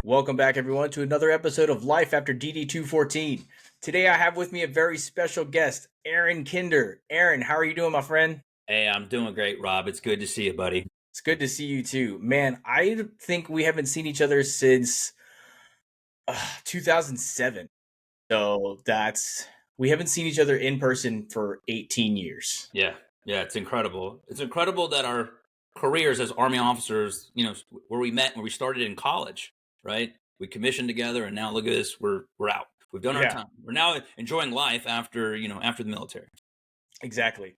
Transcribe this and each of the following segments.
Welcome back, everyone, to another episode of Life After DD214. Today, I have with me a very special guest, Aaron Kinder. Aaron, how are you doing, my friend? Hey, I'm doing great, Rob. It's good to see you, buddy. It's good to see you too. Man, I think we haven't seen each other since 2007. We haven't seen each other in person for 18 years. Yeah, it's incredible. It's incredible that our careers as Army officers, where we met when we started in college, right? We commissioned together, and now look at this. We're out. We've done our time. We're now enjoying life after the military. Exactly.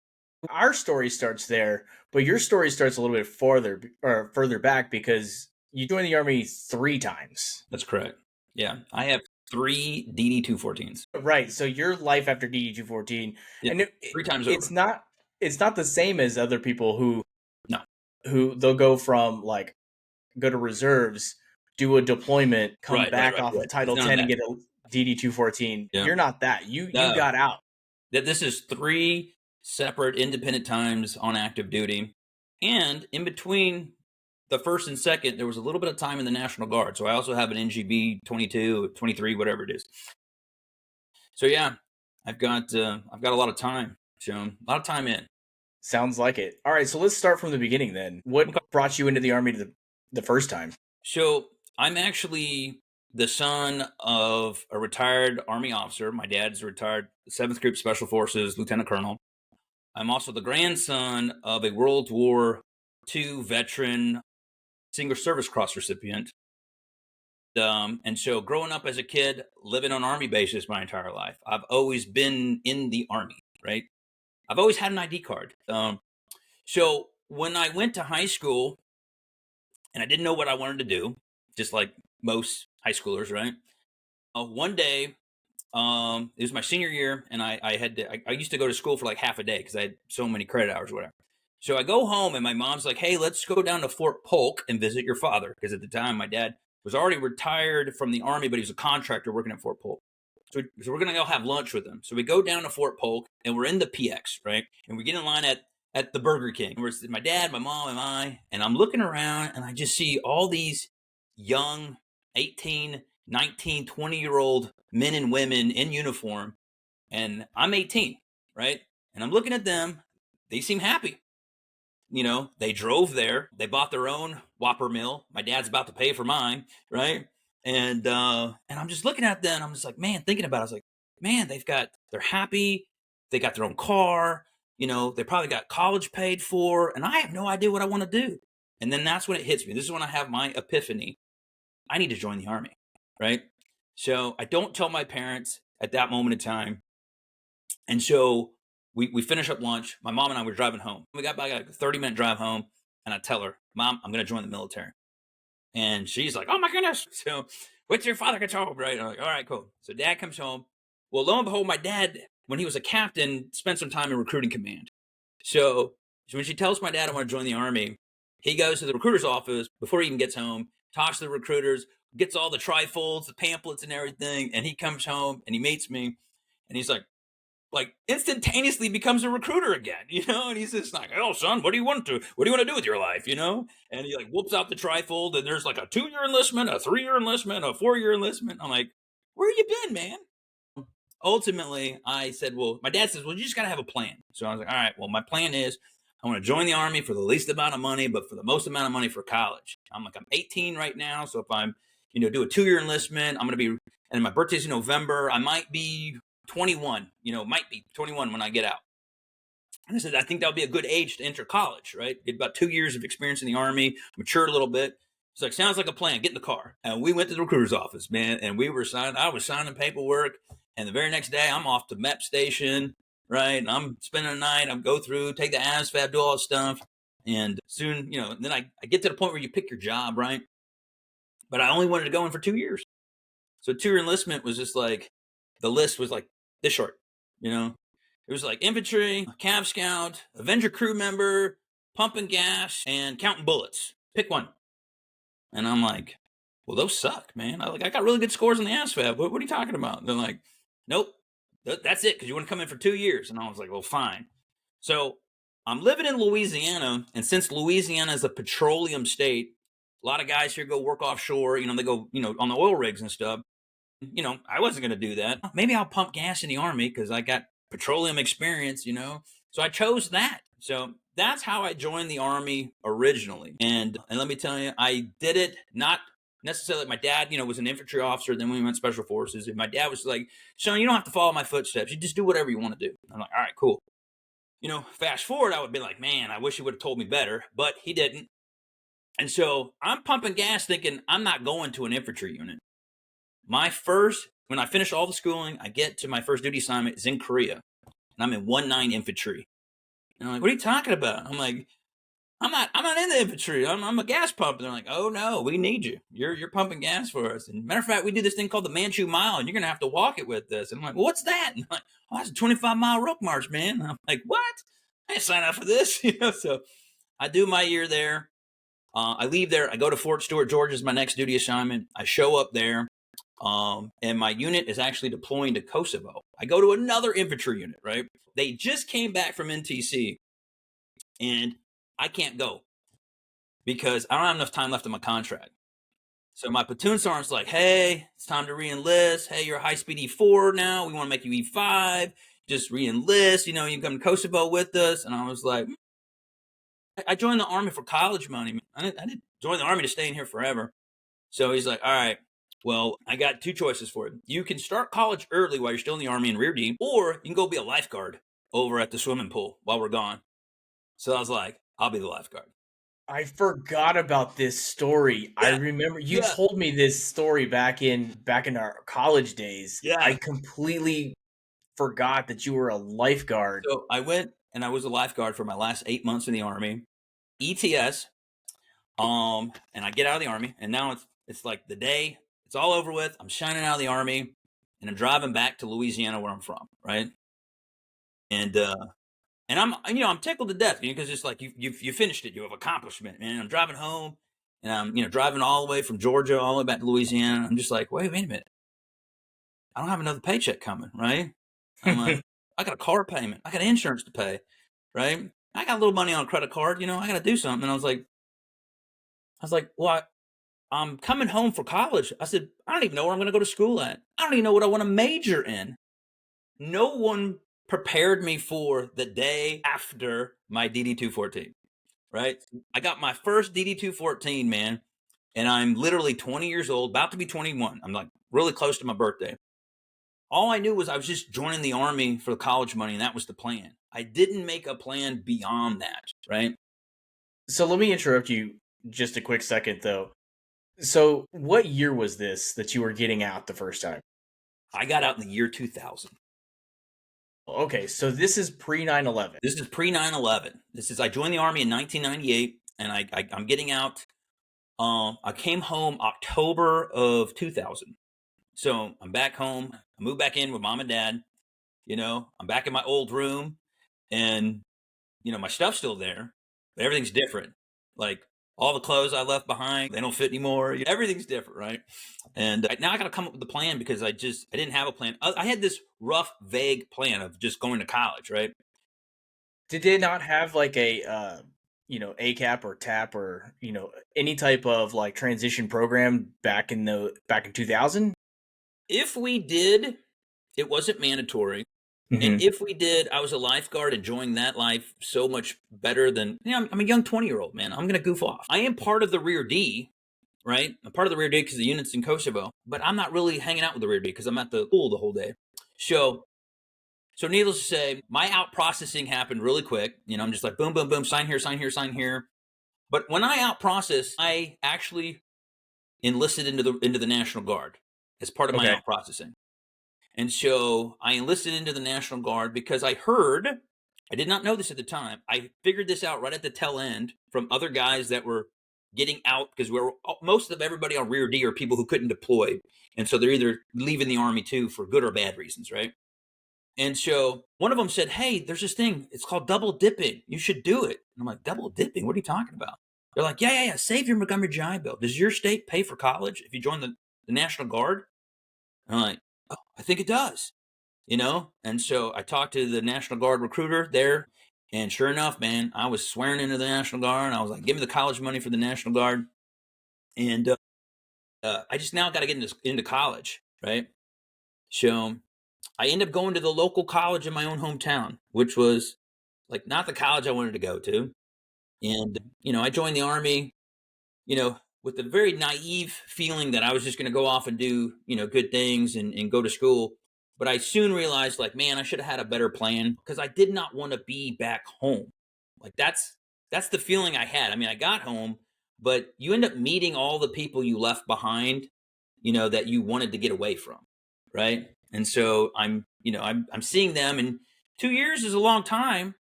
Our story starts there, but your story starts a little bit further back because you joined the Army 3 times. That's correct. Yeah, I have 3 DD214s. Right. So your life after DD214, Yeah, and 3 times it's over. it's not the same as other people No. who they'll go from go to reserves, do a deployment, come back off of Title 10 and get a DD214. Yeah. You're not that. You got out. This is 3 separate independent times on active duty, and in between the first and second, there was a little bit of time in the National Guard. So I also have an NGB 22, 23, whatever it is. So yeah, I've got a lot of time, a lot of time in. Sounds like it. All right, so let's start from the beginning then. What brought you into the Army the first time? So I'm actually the son of a retired Army officer. My dad's a retired 7th Group Special Forces Lieutenant Colonel. I'm also the grandson of a World War II veteran, Single Service Cross recipient. And so growing up as a kid, living on Army bases my entire life, I've always been in the Army, right? I've always had an ID card. So when I went to high school and I didn't know what I wanted to do, just like most high schoolers, right? One day, it was my senior year, and I used to go to school for like half a day because I had so many credit hours or whatever. So I go home, and my mom's like, "Hey, let's go down to Fort Polk and visit your father," because at the time my dad was already retired from the Army, but he was a contractor working at Fort Polk. So we're gonna go have lunch with him. So we go down to Fort Polk, and we're in the PX, right? And we get in line at the Burger King. Where it's my dad, my mom, and I. And I'm looking around, and I just see all these young 18, 19, 20-year-old men and women in uniform, and I'm 18, right? And I'm looking at them. They seem happy. They drove there. They bought their own Whopper meal. My dad's about to pay for mine, right? And I'm just looking at them. I'm just like, man, thinking about it. I was like, man, they're happy. They got their own car. They probably got college paid for, and I have no idea what I want to do. And then that's when it hits me. This is when I have my epiphany. I need to join the Army, right? So I don't tell my parents at that moment in time. And so we finish up lunch. My mom and I were driving home. We got back like a 30-minute drive home, and I tell her, "Mom, I'm going to join the military." And she's like, "Oh my goodness!" So what's your father gets home, right? I'm like, "All right, cool." So Dad comes home. Well, lo and behold, my dad, when he was a captain, spent some time in recruiting command. So when she tells my dad I want to join the Army, he goes to the recruiter's office before he even gets home, talks to the recruiters, gets all the trifolds, the pamphlets, and everything, and he comes home and he meets me, and he's like instantaneously becomes a recruiter again, and he's just like, "Oh, son, what do you want to do with your life?" And he like whoops out the trifold, and there's like a 2-year enlistment, a 3-year enlistment, a 4-year enlistment. I'm like, "Where you been, man?" Ultimately, I said, well, my dad says, "Well, you just got to have a plan." So I was like, all right, well, my plan is I want to join the Army for the least amount of money, but for the most amount of money for college. I'm 18 right now. So if I'm, do a 2-year enlistment, I'm going to be, and my birthday's in November, I might be 21, might be 21 when I get out. And I said, I think that would be a good age to enter college, right? Get about 2 years of experience in the Army, mature a little bit. It's like, sounds like a plan. Get in the car. And we went to the recruiter's office, man. And I was signing paperwork. And the very next day, I'm off to MEP station, right? And I'm spending the night. I'm go through, take the ASVAB, do all that stuff. And soon, then I get to the point where you pick your job, right? But I only wanted to go in for 2 years. So 2-year enlistment was just like, the list was like this short, It was like infantry, Cav Scout, Avenger crew member, pumping gas, and counting bullets. Pick one. And I'm like, well, those suck, man. I got really good scores on the ASVAB. What are you talking about? And they're like, nope, that's it, because you want to come in for 2 years. And I was like, well, fine. So I'm living in Louisiana, and since Louisiana is a petroleum state, A lot of guys here go work offshore. They go, on the oil rigs and stuff. I wasn't going to do that. Maybe I'll pump gas in the Army because I got petroleum experience. So I chose that. So that's how I joined the Army originally. And let me tell you, I did it not necessarily. My dad, was an infantry officer. Then we went special forces. And my dad was like, "Son, you don't have to follow my footsteps. You just do whatever you want to do." I'm like, "All right, cool." Fast forward, I would be like, "Man, I wish he would have told me better," but he didn't. And so I'm pumping gas thinking I'm not going to an infantry unit. When I finish all the schooling, I get to my first duty assignment is in Korea, and I'm in 19 infantry. And I'm like, "What are you talking about?" I'm like, I'm not in the infantry. I'm a gas pump." And they're like, "Oh no, we need you. You're pumping gas for us. And matter of fact, we do this thing called the Manchu Mile, and you're gonna have to walk it with us." And I'm like, "Well, what's that?" And I'm like, "Oh, that's a 25-mile rope march, man." And I'm like, "What? I didn't sign up for this." So I do my year there. I leave there. I go to Fort Stewart, Georgia, is my next duty assignment. I show up there, and my unit is actually deploying to Kosovo. I go to another infantry unit, right? They just came back from NTC, and I can't go because I don't have enough time left in my contract. So my platoon sergeant's like, "Hey, it's time to re-enlist. Hey, you're a high-speed E4 now. We want to make you E5. Just re-enlist. You can come to Kosovo with us." And I was like, I joined the Army for college money. I didn't join the Army to stay in here forever. So he's like, "All right, well, I got two choices for you. You can start college early while you're still in the Army in Rear D, or you can go be a lifeguard over at the swimming pool while we're gone." So I was like, "I'll be the lifeguard." I forgot about this story. I Yeah, remember you yeah, told me this story back in our college days. I yeah. completely forgot that you were a lifeguard. So I went and I was a lifeguard for my last 8 months in the Army, ETS. And I get out of the Army, and now it's like the day it's all over with. I'm shining out of the Army, and I'm driving back to Louisiana, where I'm from, right? And I'm tickled to death, because it's like you finished it, you have accomplishment, man. I'm driving home, and I'm driving all the way from Georgia all the way back to Louisiana. I'm just like, wait a minute, I don't have another paycheck coming, right? I'm like, I got a car payment, I got insurance to pay, right? I got a little money on a credit card, I got to do something. And I was like, well, I'm coming home for college. I said, I don't even know where I'm going to go to school at. I don't even know what I want to major in. No one prepared me for the day after my DD214, right? I got my first DD214, man, and I'm literally 20 years old, about to be 21. I'm like really close to my birthday. All I knew was I was just joining the Army for the college money, and that was the plan. I didn't make a plan beyond that, right? So let me interrupt you just a quick second, though. So, what year was this that you were getting out the first time? I got out in the year 2000. Okay, so this is pre 9/11. This is pre 9/11. I joined the Army in 1998, and I'm getting out. I came home October of 2000. So I'm back home. I moved back in with mom and dad. I'm back in my old room, and my stuff's still there, but everything's different. Like, all the clothes I left behind, they don't fit anymore. Everything's different, right? And now I got to come up with a plan, because I didn't have a plan. I had this rough, vague plan of just going to college, right? Did they not have like a ACAP or TAP or any type of like transition program back in 2000? If we did, it wasn't mandatory. And Hmm. if we did, I was a lifeguard, enjoying that life so much better than, I'm a young 20-year-old, man. I'm going to goof off. I am part of the Rear D, right? I'm part of the Rear D because the unit's in Kosovo, but I'm not really hanging out with the Rear D because I'm at the pool the whole day. So needless to say, my out processing happened really quick. I'm just like, boom, boom, boom, sign here, sign here, sign here. But when I out processed, I actually enlisted into the National Guard as part of my Okay. out processing. And so I enlisted into the National Guard because I did not know this at the time. I figured this out right at the tail end from other guys that were getting out, because most of everybody on Rear D are people who couldn't deploy. And so they're either leaving the Army too for good or bad reasons, right? And so one of them said, "Hey, there's this thing. It's called double dipping. You should do it." And I'm like, "Double dipping? What are you talking about?" They're like, "Yeah. Save your Montgomery GI Bill. Does your state pay for college if you join the National Guard?" And I'm like, "Oh, I think it does." And so I talked to the National Guard recruiter there, and sure enough, man, I was swearing into the National Guard. And I was like, "Give me the college money for the National Guard." And I just now got to get into college, right? So I ended up going to the local college in my own hometown, which was like not the college I wanted to go to. And, I joined the Army, with a very naive feeling that I was just going to go off and do, good things and go to school. But I soon realized, like, man, I should have had a better plan because I did not want to be back home. Like that's the feeling I had. I mean, I got home, but you end up meeting all the people you left behind, that you wanted to get away from, right? And so I'm seeing them, and 2 years is a long time,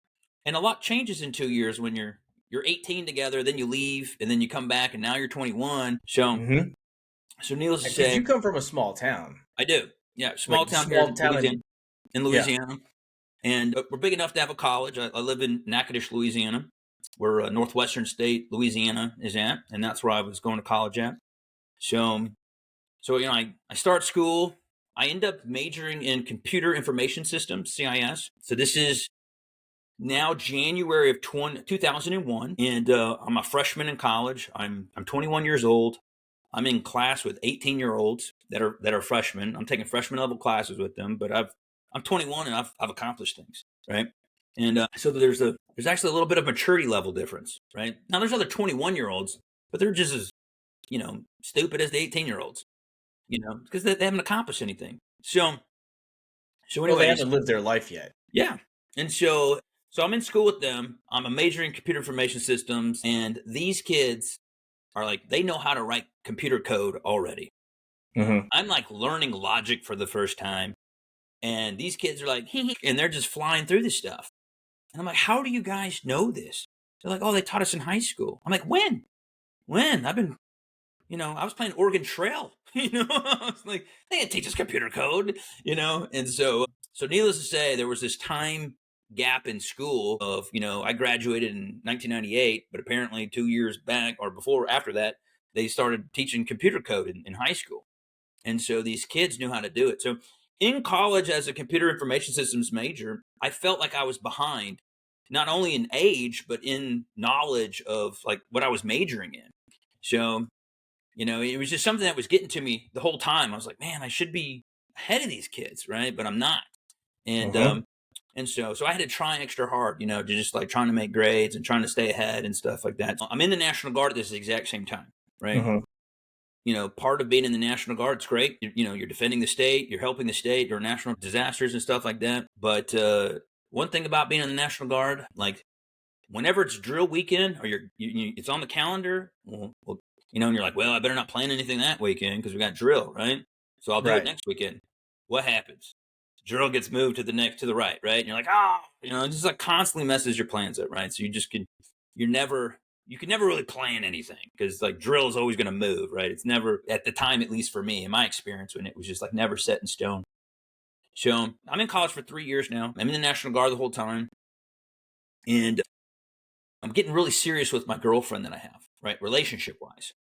and a lot changes in 2 years when you're 18 together, then you leave, and then you come back, and now you're 21. So, Mm-hmm. so needless to Because say, you come from a small town, I do. Yeah, like small a town here small in town, Louisiana. and In yeah. Louisiana, and we're big enough to have a college. I live in Natchitoches, Louisiana, where northwestern state Louisiana is at, and that's where I was going to college at. So, I start school. I end up majoring in computer information systems, CIS. So this is now January of 2001, and I'm a freshman in college. I'm 21 years old. I'm in class with 18-year-olds that are freshmen. I'm taking freshman level classes with them, but I'm 21 and I've accomplished things, right? And so there's actually a little bit of maturity level difference, right? Now there's other 21-year-olds, but they're just as stupid as the 18-year-olds, because they haven't accomplished anything. So Well, they anyways, haven't lived their life yet. yeah. And so I'm in school with them. I'm a major in computer information systems, and these kids are like, they know how to write computer code already. Mm-hmm. I'm like learning logic for the first time, and these kids are like, and they're just flying through this stuff. And I'm like, how do you guys know this? They're like, oh, they taught us in high school. I'm like, when? When? I was playing Oregon Trail. I was like, they didn't teach us computer code, And so needless to say, there was this time gap in school of, I graduated in 1998, but apparently 2 years back or before, after that, they started teaching computer code in high school. And so these kids knew how to do it. So in college, as a computer information systems major, I felt like I was behind, not only in age, but in knowledge of like what I was majoring in. So, it was just something that was getting to me the whole time. I was like, man, I should be ahead of these kids, right? But I'm not. And Mm-hmm. so I had to try extra hard, to just like trying to make grades and trying to stay ahead and stuff like that. I'm in the National Guard at this exact same time, right? Mm-hmm. Part of being in the National Guard, it's great. You're defending the state, you're helping the state during national disasters and stuff like that. But one thing about being in the National Guard, like whenever it's drill weekend or it's on the calendar, and you're like, well, I better not plan anything that weekend because we got drill, right? So I'll do it Right. next weekend. What happens? Drill gets moved to the right, right? And you're like, oh, it just like constantly messes your plans up, right? So you can never really plan anything because like drill is always going to move, right? It's never, at the time, at least for me, in my experience, when it was just like never set in stone. So I'm in college for 3 years now. I'm in the National Guard the whole time, and I'm getting really serious with my girlfriend that I have, right, relationship wise,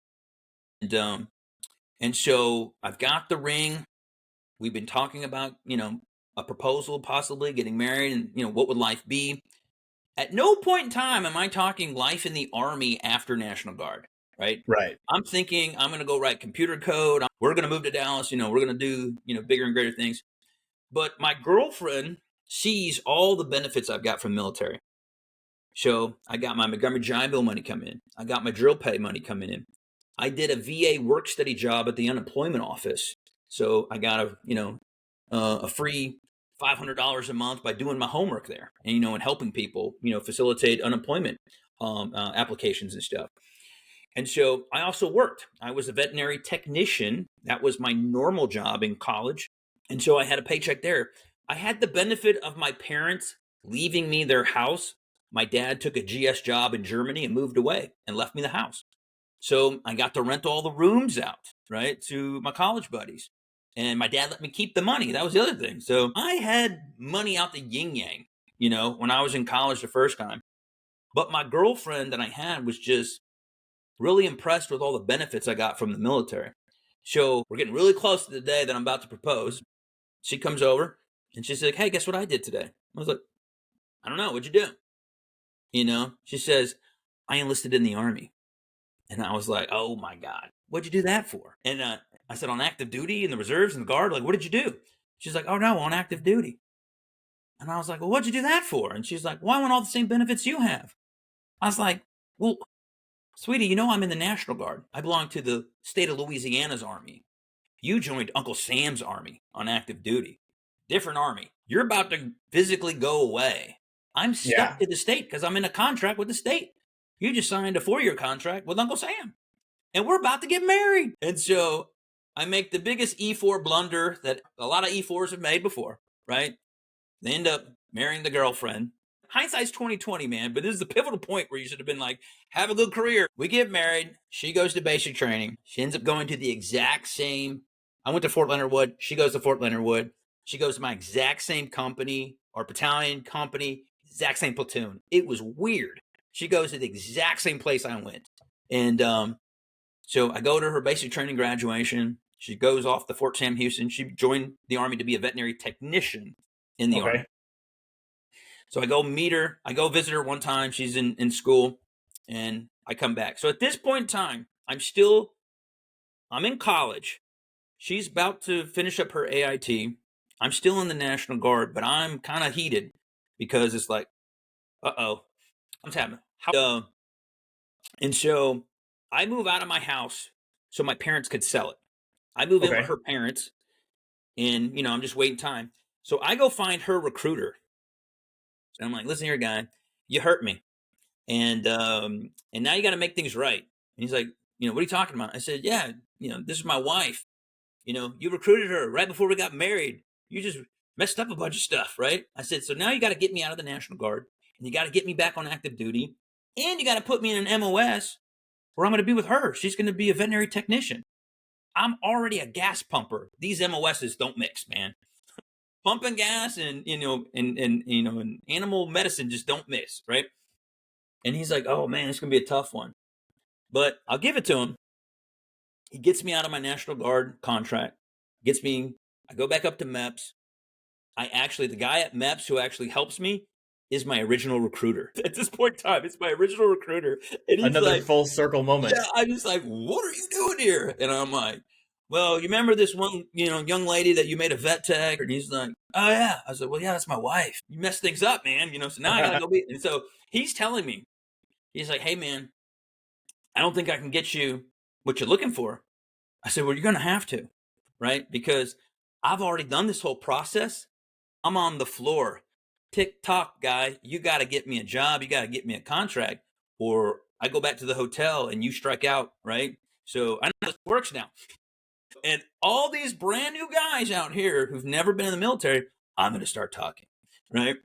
and so I've got the ring. We've been talking about a proposal, possibly getting married, and what would life be. At no point in time am I talking life in the Army after National Guard, right? Right. I'm thinking I'm going to go write computer code. We're going to move to Dallas. We're going to do, bigger and greater things. But my girlfriend sees all the benefits I've got from military. So I got my Montgomery Giant Bill money coming in. I got my drill pay money coming in. I did a VA work study job at the unemployment office. So I got a free $500 a month by doing my homework there, and helping people, facilitate unemployment applications and stuff. And so I also worked. I was a veterinary technician. That was my normal job in college. And so I had a paycheck there. I had the benefit of my parents leaving me their house. My dad took a GS job in Germany and moved away and left me the house. So I got to rent all the rooms out, right, to my college buddies. And my dad let me keep the money. That was the other thing. So I had money out the yin yang, when I was in college the first time. But my girlfriend that I had was just really impressed with all the benefits I got from the military. So we're getting really close to the day that I'm about to propose. She comes over and she's like, hey, guess what I did today? I was like, I don't know. What'd you do? She says, I enlisted in the Army. And I was like, oh my God. what'd you do that for? And I said, on active duty in the reserves and the guard. Like, what did you do? She's like, oh no, on active duty. And I was like, well, what'd you do that for? And she's like, well, I want all the same benefits you have. I was like, well, sweetie, you know I'm in the National Guard. I belong to the state of Louisiana's army. You joined Uncle Sam's army on active duty. Different army. You're about to physically go away. I'm stuck Yeah. to the state because I'm in a contract with the state. You just signed a 4-year contract with Uncle Sam, and we're about to get married. And so I make the biggest E4 blunder that a lot of E4s have made before, right? They end up marrying the girlfriend. Hindsight's 2020, man, but this is the pivotal point where you should have been like, have a good career. We get married. She goes to basic training. She ends up going to the exact same. I went to Fort Leonard Wood. She goes to Fort Leonard Wood. She goes to my exact same company or battalion company, exact same platoon. It was weird. She goes to the exact same place I went. And so I go to her basic training graduation. She goes off to Fort Sam Houston. She joined the Army to be a veterinary technician in the Army. Okay. So I go meet her. I go visit her one time. She's in school, and I come back. So at this point in time, I'm in college. She's about to finish up her AIT. I'm still in the National Guard, but I'm kind of heated because it's like, uh-oh, what's happening? And so I move out of my house so my parents could sell it. I move in with Okay. her parents, and, I'm just waiting time. So I go find her recruiter. And I'm like, listen here, guy, you hurt me. And now you got to make things right. And he's like, what are you talking about? I said, yeah, this is my wife. You recruited her right before we got married. You just messed up a bunch of stuff, right? I said, so now you got to get me out of the National Guard, and you got to get me back on active duty, and you got to put me in an MOS where I'm going to be with her. She's going to be a veterinary technician. I'm already a gas pumper. These MOSs don't mix, man. Pumping gas and and animal medicine just don't mix, right? And he's like, oh man, it's gonna be a tough one. But I'll give it to him. He gets me out of my National Guard contract, I go back up to MEPS. The guy at MEPS who actually helps me is my original recruiter. At this point in time, it's my original recruiter. And he's Another like, full circle moment. yeah, I'm just like, what are you doing here? And I'm like, well, you remember this one, young lady that you made a vet tech? And he's like, oh yeah. I said, well, yeah, that's my wife. You messed things up, man. So now I gotta go be. And so he's telling me, he's like, hey man, I don't think I can get you what you're looking for. I said, well, you're gonna have to, right? Because I've already done this whole process. I'm on the floor. Tick tock, guy. You got to get me a job. You got to get me a contract, or I go back to the hotel and you strike out, right? So I know this works now. And all these brand new guys out here who've never been in the military, I'm going to start talking, right?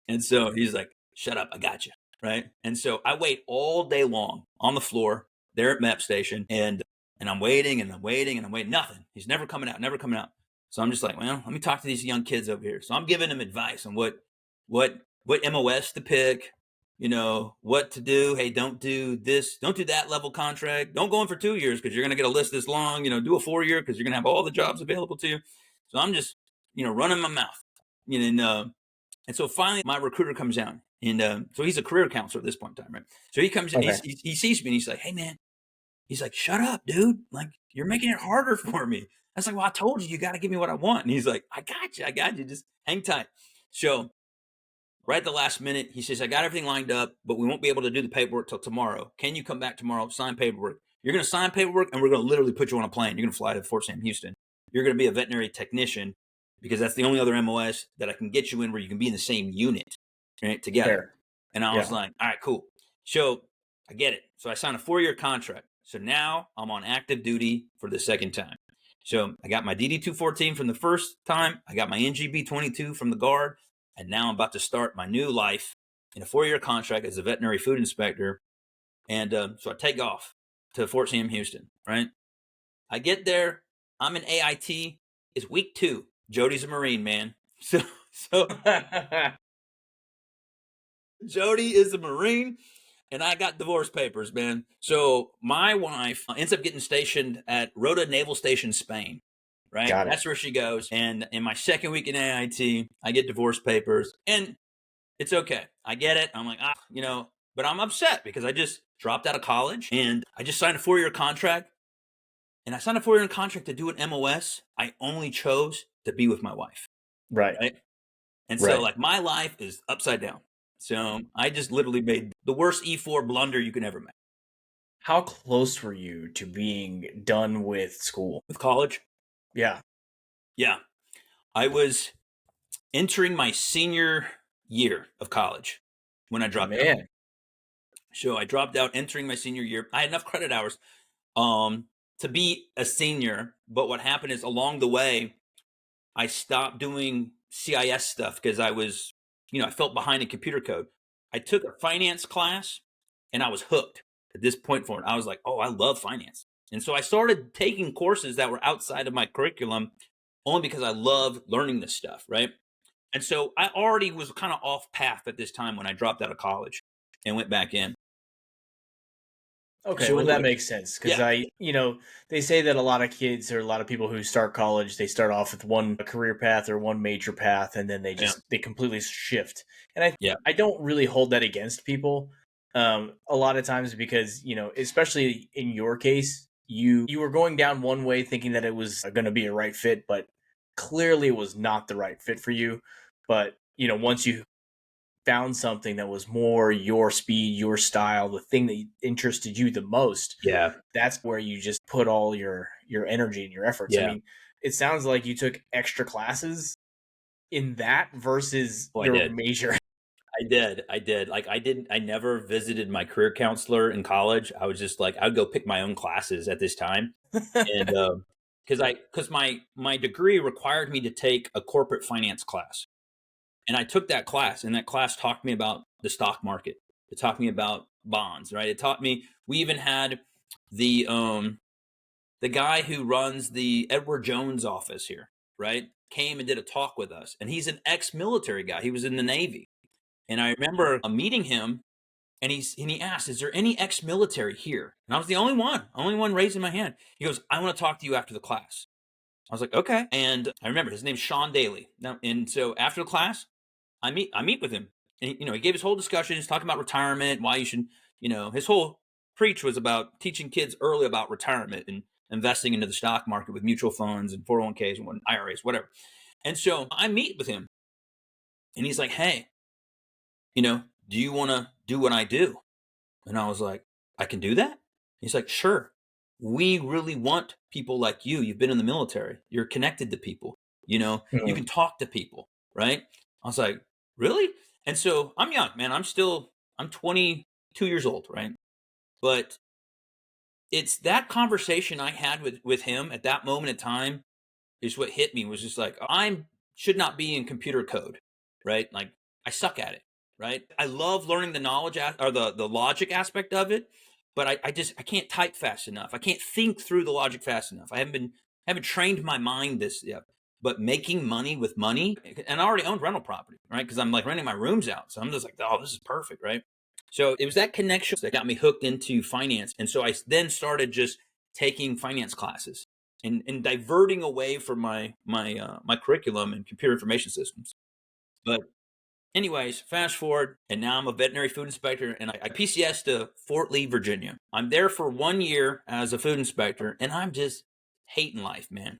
And so he's like, shut up, I got you, right? And so I wait all day long on the floor there at MEP station, and I'm waiting and I'm waiting and I'm waiting. Nothing. He's never coming out, never coming out. So I'm just like, well, let me talk to these young kids over here. So I'm giving them advice on what MOS to pick, what to do. Hey, don't do this, don't do that level contract. Don't go in for 2 years because you're gonna get a list this long. Do a 4-year because you're gonna have all the jobs available to you. So I'm just, running my mouth. And so finally my recruiter comes down, and so he's a career counselor at this point in time, right? So he comes in, Okay. he sees me, and he's like, hey man, he's like, shut up, dude. Like, you're making it harder for me. I was like, well, I told you, you got to give me what I want. And he's like, I got you. Just hang tight. So right at the last minute, he says, I got everything lined up, but we won't be able to do the paperwork till tomorrow. Can you come back tomorrow, sign paperwork? You're going to sign paperwork, and we're going to literally put you on a plane. You're going to fly to Fort Sam Houston. You're going to be a veterinary technician because that's the only other MOS that I can get you in where you can be in the same unit, right, together. Fair. And I was Yeah. like, all right, cool. So I get it. So I signed a 4-year contract. So now I'm on active duty for the second time. So I got my DD214 from the first time. I got my NGB22 from the Guard. And now I'm about to start my new life in a 4-year contract as a veterinary food inspector. And so I take off to Fort Sam Houston, right? I get there. I'm in AIT. It's week 2. Jody's a Marine, man. So Jody is a Marine, and I got divorce papers, man. So my wife ends up getting stationed at Rota Naval Station, Spain, right? Got it. That's where she goes. And in my second week in AIT, I get divorce papers, and it's okay. I get it. I'm like, but I'm upset because I just dropped out of college and I just signed a 4-year contract. and I signed a 4-year contract to do an MOS. I only chose to be with my wife, Right. right? And so, Right. like, my life is upside down. So I just literally made the worst E4 blunder you can ever make How close were you to being done with school? with college. Yeah. Yeah, I was entering my senior year of college when I dropped out. Man. So I dropped out entering my senior year. I had enough credit hours to be a senior, but what happened is along the way, I stopped doing CIS stuff because I was, I felt behind in computer code. I took a finance class and I was hooked at this point forward. I was like, oh, I love finance. And so I started taking courses that were outside of my curriculum only because I loved learning this stuff, right? And so I already was kind of off path at this time when I dropped out of college and went back in. Okay, So well that anyway, makes sense because yeah, they say that a lot of kids or a lot of people who start college, they start off with one career path or one major path, and then yeah, they completely shift. And I yeah, I don't really hold that against people. A lot of times because especially in your case, you were going down one way thinking that it was going to be a right fit, but clearly it was not the right fit for you. But once you found something that was more your speed, your style, the thing that interested you the most, yeah, that's where you just put all your energy and your efforts. I yeah. mean, it sounds like you took extra classes in that versus Oh, I your did. major. I did. I did. Like I never visited my career counselor in college. I was just like, I'd go pick my own classes at this time. And because my degree required me to take a corporate finance class. And I took that class, and that class taught me about the stock market. It taught me about bonds, right? It taught me we even had the um the guy who runs the Edward Jones office here, right? Came and did a talk with us. And he's an ex-military guy. He was in the Navy. And I remember meeting him, and he asked, "Is there any ex-military here?" And I was the only one raising my hand. He goes, "I want to talk to you after the class." I was like, "Okay." And I remember his name's Sean Daly. Now, and so after the class, I meet with him, and he gave his whole discussion. He's talking about retirement, why you should, his whole preach was about teaching kids early about retirement and investing into the stock market with mutual funds and 401ks and IRAs, whatever. And so I meet with him, and he's like, "Hey, do you want to do what I do?" And I was like, "I can do that?" He's like, "Sure. We really want people like you. You've been in the military. You're connected to people. You Mhm. can talk to people, right?" I was like, "Really?" And so I'm young, man. I'm 22 years old, right? But it's that conversation I had with him at that moment in time is what hit me was just like I should not be in computer code, right? Like I suck at it, right? I love learning the knowledge or the logic aspect of it, but I can't type fast enough. I can't think through the logic fast enough. I haven't trained my mind this yet. But making money with money, and I already owned rental property, right? Because I'm like renting my rooms out, so I'm just like, oh, this is perfect, right? So it was that connection that got me hooked into finance, and so I then started just taking finance classes and diverting away from my curriculum and computer information systems. But anyways, fast forward, and now I'm a veterinary food inspector, and I PCS to Fort Lee, Virginia. I'm there for 1 year as a food inspector, and I'm just hating life, man.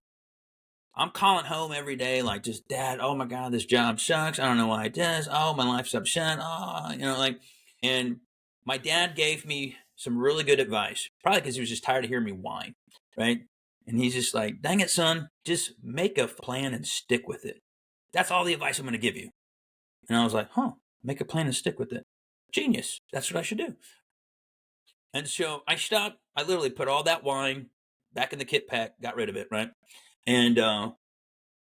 I'm calling home every day, like, just Dad, oh my God, this job sucks. I don't know why it does. Oh, my life's upset. Oh, and my dad gave me some really good advice, probably because he was just tired of hearing me whine, right? And he's just like, dang it, son, just make a plan and stick with it. That's all the advice I'm going to give you. And I was like, huh, make a plan and stick with it. Genius. That's what I should do. And so I stopped. I literally put all that wine back in the kit pack, got rid of it, right? And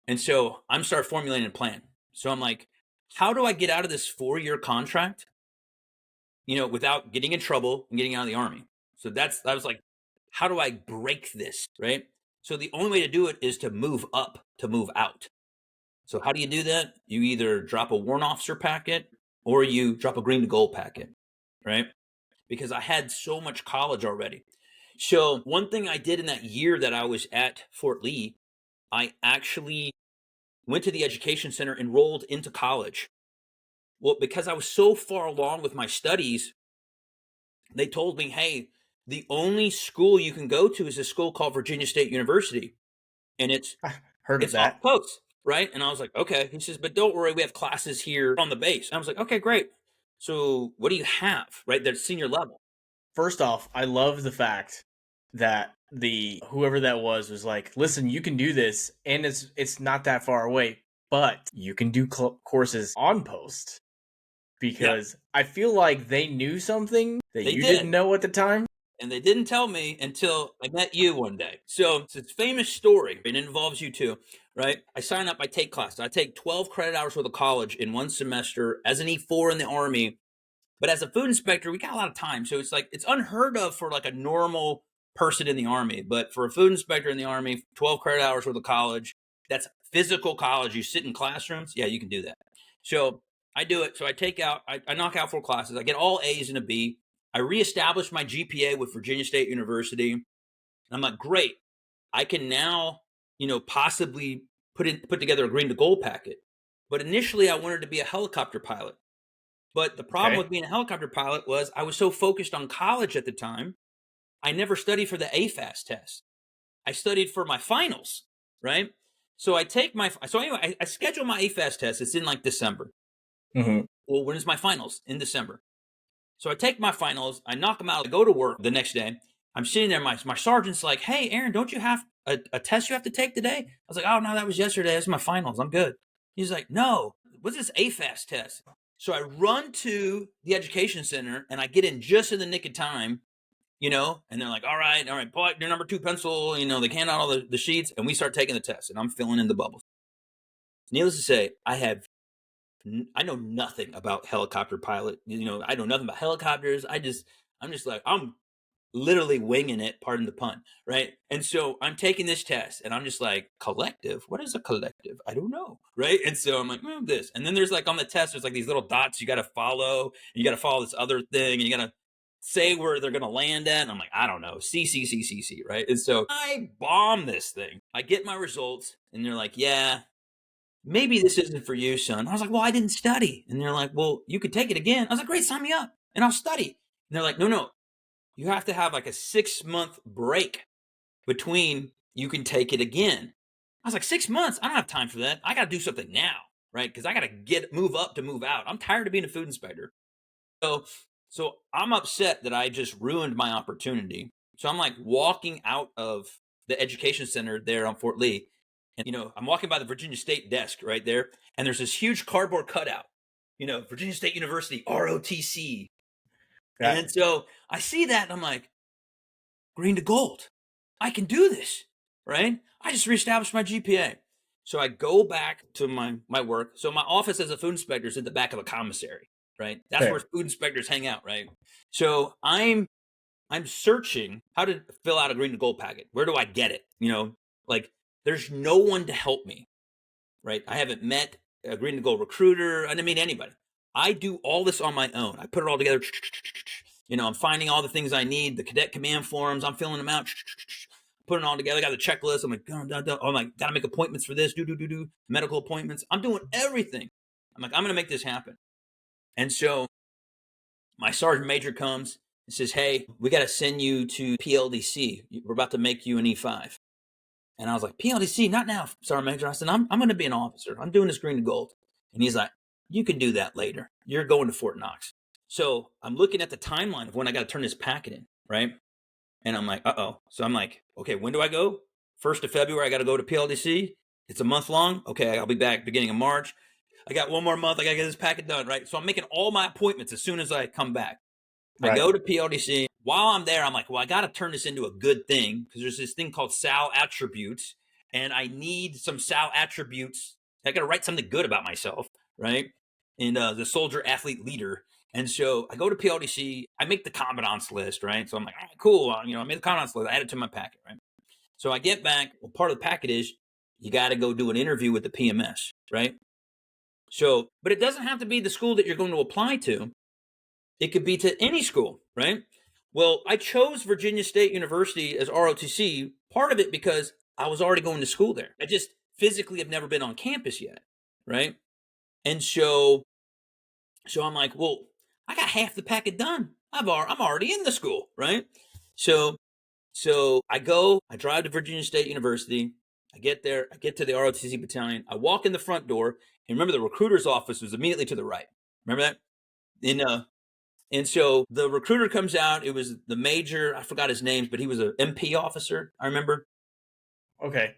and so I'm start formulating a plan. So I'm like, how do I get out of this 4-year contract, without getting in trouble and getting out of the army? So I was like, how do I break this? Right. So the only way to do it is to move up, to move out. So how do you do that? You either drop a warrant officer packet or you drop a green to gold packet. Right. Because I had so much college already. So one thing I did in that year that I was at Fort Lee, I actually went to the education center, enrolled into college. Well, because I was so far along with my studies, they told me, hey, the only school you can go to is a school called Virginia State University, and Heard of it's off that. the coast, right? And I was like, okay. He says, but don't worry, we have classes here on the base. And I was like, okay, great. So what do you have, right? That's senior level. First off, I love the fact that the whoever that was like, "Listen, you can do this, and it's not that far away, but you can do courses on post." Yeah, Because I feel like they knew something that they you didn't did. know at the time. And they didn't tell me until I met you one day. So it's a famous story, and it involves you too, right? I sign up, I take classes. I take 12 credit hours worth of college in one semester as an E4 in the Army. But as a food inspector, we got a lot of time. So it's like, it's unheard of for like a normal person in the Army. But for a food inspector in the Army, 12 credit hours worth of college, that's physical college. You sit in classrooms. Yeah, you can do that. So I do it. So I knock out 4 classes. I get all A's and a B. I reestablish my GPA with Virginia State University. And I'm like, great. I can now, possibly put together a green to gold packet. But initially, I wanted to be a helicopter pilot. But the problem Okay. with being a helicopter pilot was I was so focused on college at the time, I never studied for the AFAS test. I studied for my finals, right? So I schedule my AFAS test. It's in like December. Mm-hmm. Well, when is my finals? In December. So I take my finals, I knock them out, I go to work the next day. I'm sitting there, my sergeant's like, hey, Aaron, don't you have a test you have to take today? I was like, oh, no, that was yesterday. That's my finals. I'm good. He's like, no, what's this AFAS test? So I run to the education center and I get in just in the nick of time, and they're like, all right, pull out your number 2 pencil. They hand out all the sheets and we start taking the test and I'm filling in the bubbles. Needless to say, I know nothing about helicopter pilot. I know nothing about helicopters. I'm just like, I'm literally winging it, pardon the pun, right? And so I'm taking this test and I'm just like, collective? What is a collective? I don't know, right? And so I'm like, this. And then there's like on the test, there's like these little dots you got to follow. And you got to follow this other thing and you got to say where they're going to land at. And I'm like, I don't know, C, C, C, C, C, right? And so I bomb this thing. I get my results and they're like, yeah, maybe this isn't for you, son. I was like, well, I didn't study. And they're like, well, you could take it again. I was like, great, sign me up and I'll study. And they're like, no, you have to have like a 6-month break between you can take it again. I was like, 6 months? I don't have time for that. I got to do something now, right? Because I got to move up to move out. I'm tired of being a food inspector. So, so I'm upset that I just ruined my opportunity. So I'm like walking out of the education center there on Fort Lee. And, I'm walking by the Virginia State desk right there. And there's this huge cardboard cutout, Virginia State University, ROTC. That And so I see that and I'm like, green to gold. I can do this, right? I just reestablished my GPA. So I go back to my work. So my office as a food inspector is in the back of a commissary, right? That's where fair. food inspectors hang out, right? So I'm searching how to fill out a green to gold packet. Where do I get it? Like there's no one to help me, right? I haven't met a green to gold recruiter. I didn't meet anybody. I do all this on my own. I put it all together. I'm finding all the things I need, the cadet command forms. I'm filling them out, putting it all together. I got the checklist. I'm like, I'm like, gotta make appointments for this, do, medical appointments. I'm doing everything. I'm like, I'm gonna make this happen. And so my sergeant major comes and says, hey, we got to send you to PLDC. We're about to make you an E5. And I was like, PLDC, not now, Sergeant Major. I said, I'm going to be an officer. I'm doing this green to gold. And he's like, you can do that later. You're going to Fort Knox. So I'm looking at the timeline of when I got to turn this packet in, right? And I'm like, uh-oh. So I'm like, okay, when do I go? 1st of February, I got to go to PLDC. It's a month long. Okay, I'll be back beginning of March. I got one more month. I got to get this packet done, right? So I'm making all my appointments as soon as I come back. I Right. go to PLDC. While I'm there, I'm like, well, I got to turn this into a good thing because there's this thing called SAL attributes, and I need some SAL attributes. I got to write something good about myself, right? And the soldier athlete leader. And so I go to PLDC. I make the commandant's list, right? So I'm like, all right, cool. I made the commandant's list. I add it to my packet, right? So I get back. Well, part of the packet is you got to go do an interview with the PMS, right? So, but it doesn't have to be the school that you're going to apply to. It could be to any school, right? Well, I chose Virginia State University as ROTC, part of it because I was already going to school there. I just physically have never been on campus yet, right? And so I'm like, well, I got half the packet done. I'm already in the school, right? So I drive to Virginia State University. I get there, I get to the ROTC battalion. I walk in the front door, and remember the recruiter's office was immediately to the right. Remember that? And so the recruiter comes out. It was the major. I forgot his name, but he was an MP officer. I remember. Okay.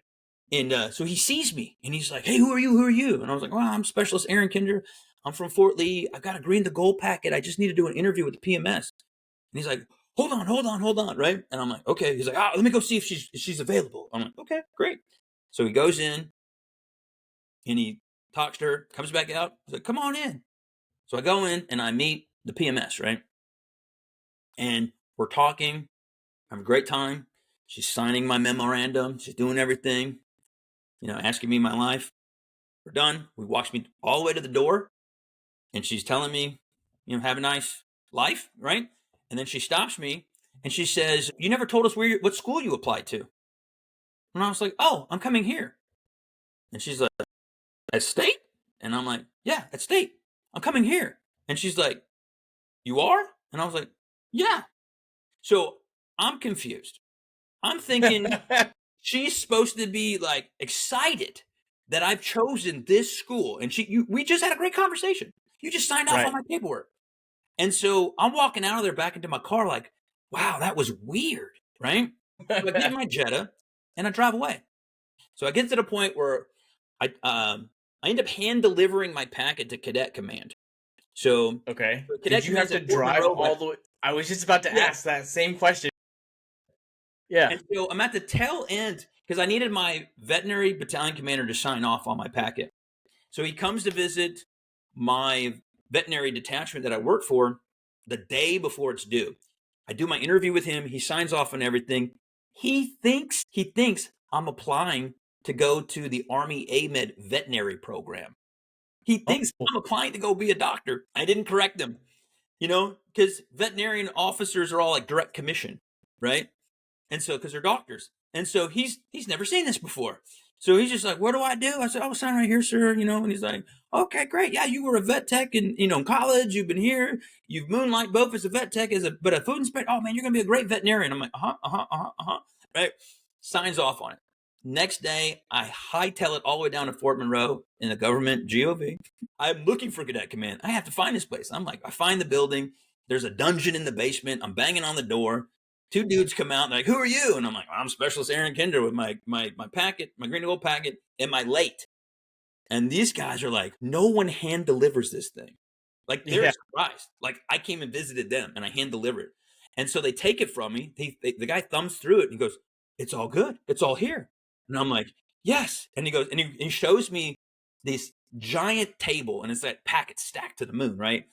And so he sees me, and he's like, "Hey, who are you? Who are you?" And I was like, "Well, I'm Specialist Aaron Kinder. I'm from Fort Lee. I've got a green to gold packet. I just need to do an interview with the PMS." And he's like, hold on, right? And I'm like, okay. He's like, let me go see if she's available. I'm like, okay, great. So he goes in and he talks to her, comes back out. He's like, come on in. So I go in and I meet the PMS, right? And we're talking. I have a great time. She's signing my memorandum. She's doing everything, asking me my life. We're done. We walks me all the way to the door, and she's telling me, have a nice life, right? And then she stops me and she says, you never told us what school you applied to. And I was like, oh, I'm coming here. And she's like, at State? And I'm like, yeah, at State. I'm coming here. And she's like, you are? And I was like, yeah. So I'm confused. I'm thinking she's supposed to be like excited that I've chosen this school. And we just had a great conversation. You just signed off on my paperwork. And so I'm walking out of there back into my car like, wow, that was weird, right? So I get in my Jetta and I drive away. So I get to the point where I end up hand delivering my packet to Cadet Command. So okay, Cadet did you have to drive all the way? I was just about to ask that same question. Yeah. And so I'm at the tail end because I needed my veterinary battalion commander to sign off on my packet. So he comes to visit my veterinary detachment that I work for the day before it's due. I do my interview with him. He signs off on everything. He thinks I'm applying to go to the Army AMED veterinary program. He thinks I'm applying to go be a doctor. I didn't correct him, because veterinarian officers are all like direct commission, right? And so, because they're doctors. And so he's never seen this before. So he's just like, what do I do? I said, oh, sign right here, sir. And he's like, okay, great. Yeah, you were a vet tech in college. You've been here. You've moonlight both as a vet tech, but a food inspector. Oh, man, you're going to be a great veterinarian. I'm like, right? Signs off on it. Next day, I hightail it all the way down to Fort Monroe in the government GOV. I'm looking for Cadet Command. I have to find this place. I'm like, I find the building. There's a dungeon in the basement. I'm banging on the door. Two dudes come out and they're like, who are you? And I'm like, I'm Specialist Aaron Kinder with my packet, my green and gold packet, and my late. And these guys are like, no one hand delivers this thing. Like, they're surprised. Like, I came and visited them and I hand deliver it. And so they take it from me. The guy thumbs through it and he goes, it's all good. It's all here. And I'm like, yes. And he goes, and he shows me this giant table, and it's that packet stacked to the moon, right?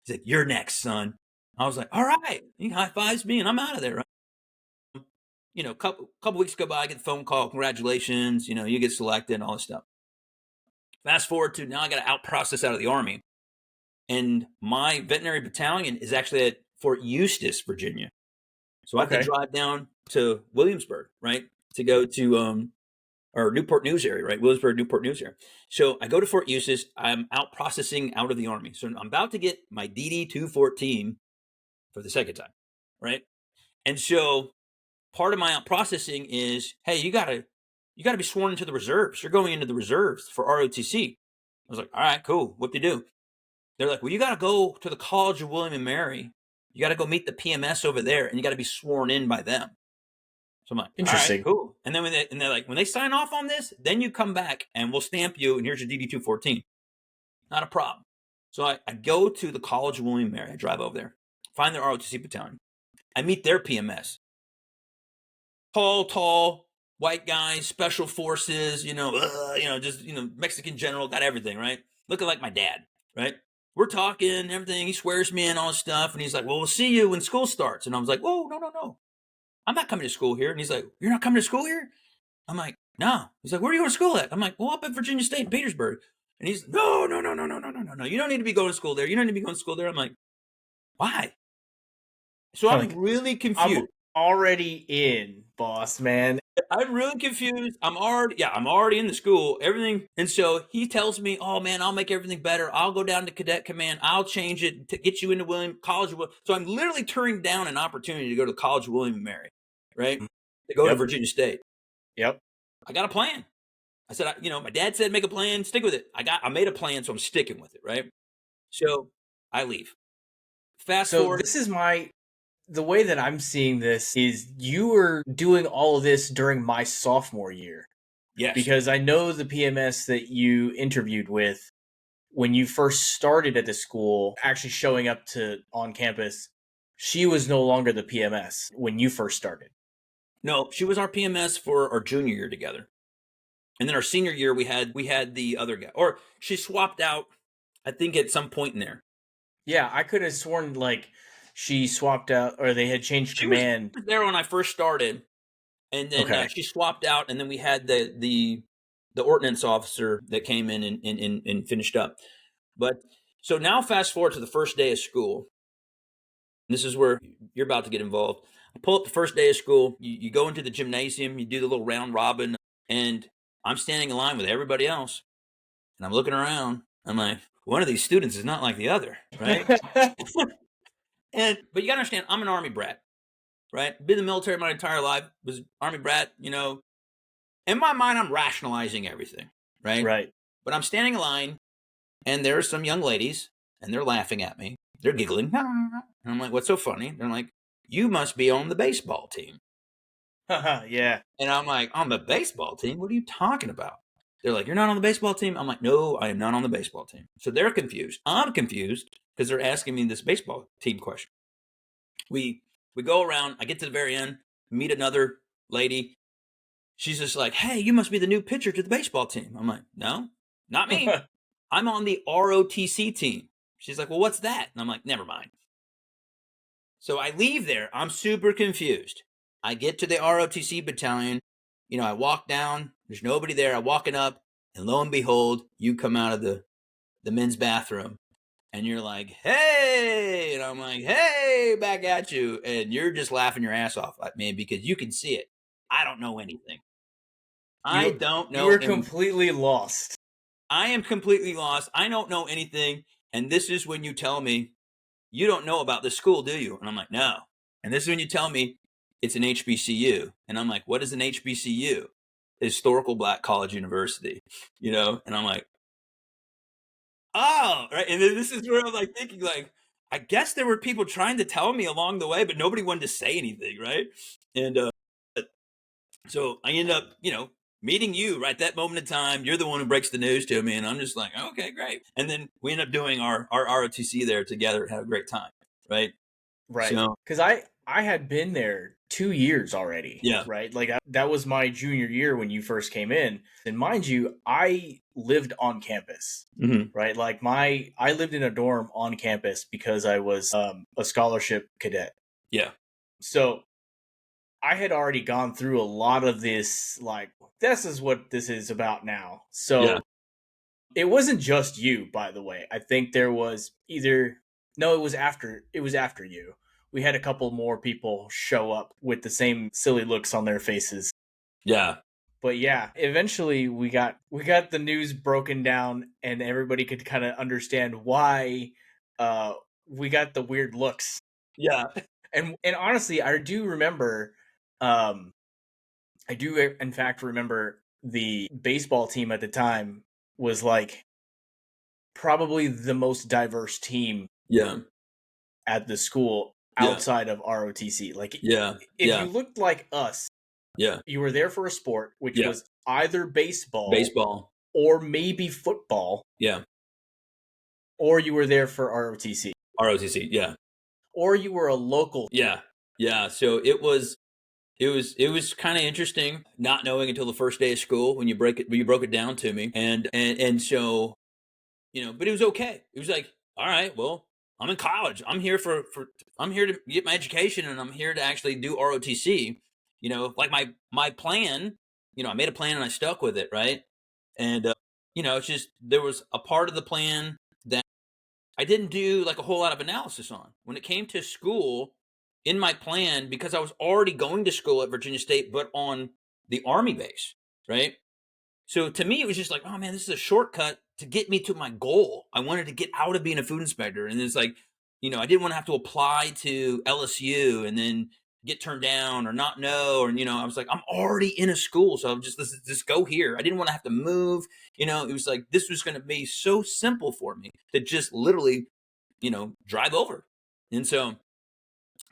He's like, you're next, son. I was like, all right. He high fives me and I'm out of there. Right? Couple weeks go by, I get the phone call, congratulations, you get selected and all this stuff. Fast forward to now, I got to out process out of the Army. And my veterinary battalion is actually at Fort Eustis, Virginia. So I have to drive down to Williamsburg, right? To go to or Newport News area, right? Williamsburg, Newport News area. So I go to Fort Eustis. I'm out processing out of the Army. So I'm about to get my LADD214 for the second time, right? And so part of my out processing is, hey, you gotta be sworn into the reserves. You're going into the reserves for ROTC. I was like, all right, cool. What do you do? They're like, well, you gotta go to the College of William and Mary. You gotta go meet the PMS over there, and you gotta be sworn in by them. So I'm like, interesting, all right, cool. And then they're like, when they sign off on this, then you come back and we'll stamp you, and here's your DD214. Not a problem. So I go to the College of William and Mary. I drive over there, find their ROTC battalion. I meet their PMS. Tall, white guys, special forces, just Mexican general, got everything, right? Looking like my dad, right? We're talking, everything. He swears me in, all this stuff. And he's like, well, we'll see you when school starts. And I was like, whoa, no. I'm not coming to school here. And he's like, you're not coming to school here? I'm like, no. He's like, where are you going to school at? I'm like, well, up at Virginia State in Petersburg. And he's, no. You don't need to be going to school there. You don't need to be going to school there. I'm like, why? So I'm really confused. I'm already in, boss, man. I'm really confused. I'm already in the school, everything. And so he tells me, "Oh man, I'll make everything better. I'll go down to cadet command. I'll change it to get you into College of William." So I'm literally turning down an opportunity to go to College of William and Mary, right? Mm. To go to Yep. Virginia State. Yep. I got a plan. I said, my dad said make a plan, stick with it. I made a plan, so I'm sticking with it, right? So I leave. Fast So forward. this is the way that I'm seeing this is you were doing all of this during my sophomore year Yes. because I know the PMS that you interviewed with when you first started at the school, actually showing up to on campus, she was no longer the PMS when you first started. No, she was our PMS for our junior year together. And then our senior year, we had the other guy, or she swapped out. I think at some point in there, Yeah, I could have sworn like she swapped out or they had changed she was command. there when I first started, and then Okay. she swapped out, and then we had the ordnance officer that came in and finished up. But so now, fast forward to the first day of school. This is where you're about to get involved. I pull up the first day of school. You go into the gymnasium. You do the little round robin, and I'm standing in line with everybody else. And I'm looking around. I'm like, one of these students is not like the other, right? But you gotta understand, I'm an Army brat, right? Been in the military my entire life. Was Army brat. In my mind, I'm rationalizing everything, right? Right. But I'm standing in line, and there are some young ladies, and they're laughing at me. They're giggling. And I'm like, what's so funny? They're like, you must be on the baseball team. Yeah. And I'm like, on the baseball team? What are you talking about? They're like, you're not on the baseball team? I'm like, no, I am not on the baseball team. So they're confused. I'm confused because they're asking me this baseball team question. We we go around. I get to the very end, meet another lady. She's just like, hey, you must be the new pitcher to the baseball team. I'm like, no, not me. I'm on the ROTC team. She's like, well, what's that? And I'm like, never mind. So I leave there. I'm super confused. I get to the ROTC battalion. I walk down. There's nobody there. I'm walking up, and lo and behold, you come out of the men's bathroom, and you're like, "Hey!" And I'm like, "Hey!" Back at you, and you're just laughing your ass off at me because you can see it. I don't know anything. I you don't you know, were and completely lost. I am completely lost. I don't know anything, and this is when you tell me you don't know about this school, do you? And I'm like, no. And this is when you tell me it's an HBCU. And I'm like, what is an HBCU? Historical Black College University, And I'm like, oh, right. And then this is where I'm like thinking, like, I guess there were people trying to tell me along the way, but nobody wanted to say anything, right? And so I end up, meeting you right that moment in time. You're the one who breaks the news to me, and I'm just like, okay, great. And then we end up doing our ROTC there together and have a great time, right? Right. So Cuz I had been there 2 years already, yeah, right? Like that was my junior year when you first came in. And mind you, I lived on campus. hmm Right? Like I lived in a dorm on campus because I was a scholarship cadet. yeah, So I had already gone through a lot of this, like, this is what this is about now. yeah, So it wasn't just you, by the way. I think there was either no, it was after you. We had a couple more people show up with the same silly looks on their faces. yeah, But yeah, eventually we got the news broken down and everybody could kind of understand why uh we got the weird looks. yeah, And honestly, I do remember um I do in fact remember the baseball team at the time was like probably the most diverse team yeah, at the school yeah, outside of ROTC. Like yeah, if yeah, you looked like us, yeah, you were there for a sport which yeah. was either baseball Baseball. or maybe football, Yeah. or you were there for ROTC, ROTC. Yeah. or you were a local. Yeah. Yeah. So it was kind of interesting not knowing until the first day of school when you broke it down to me. And so, but it was okay. It was like, all right, well, I'm in college. I'm here I'm here to get my education, and I'm here to actually do ROTC. Like my plan, I made a plan and I stuck with it, right? And it's just there was a part of the plan that I didn't do like a whole lot of analysis on. When it came to school, in my plan, because I was already going to school at Virginia State, but on the Army base, right? So to me, it was just like, oh man, this is a shortcut to get me to my goal. I wanted to get out of being a food inspector. And it's like, I didn't want to have to apply to LSU and then get turned down or not know. Or, I was like, I'm already in a school. So I'm let's just go here. I didn't want to have to move. It was like, this was going to be so simple for me to just literally, drive over. And so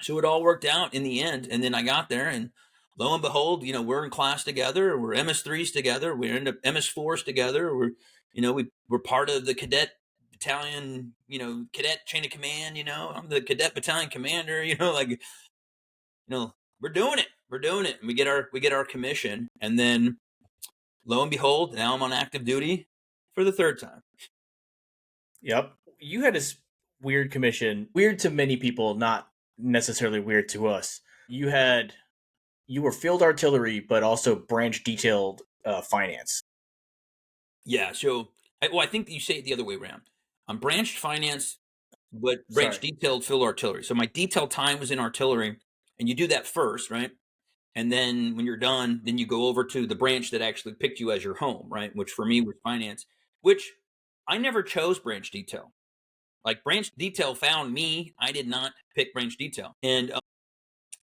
it all worked out in the end. And then I got there, and lo and behold, we're in class together. We're MS3s together. We're in the MS4s together. We're part of the cadet battalion, cadet chain of command. I'm the cadet battalion commander. We're doing it. We're doing it. And we get our commission. And then lo and behold, now I'm on active duty for the third time. Yep. You had this weird commission, weird to many people, not necessarily weird to us. You were field artillery, but also branch detailed finance. Yeah. So, I think you say it the other way around. I'm branched finance, but branch Sorry. detailed field artillery. So my detail time was in artillery, and you do that first, right? And then when you're done, then you go over to the branch that actually picked you as your home, right? Which for me was finance, which I never chose branch detail. Like branch detail found me. I did not pick branch detail. And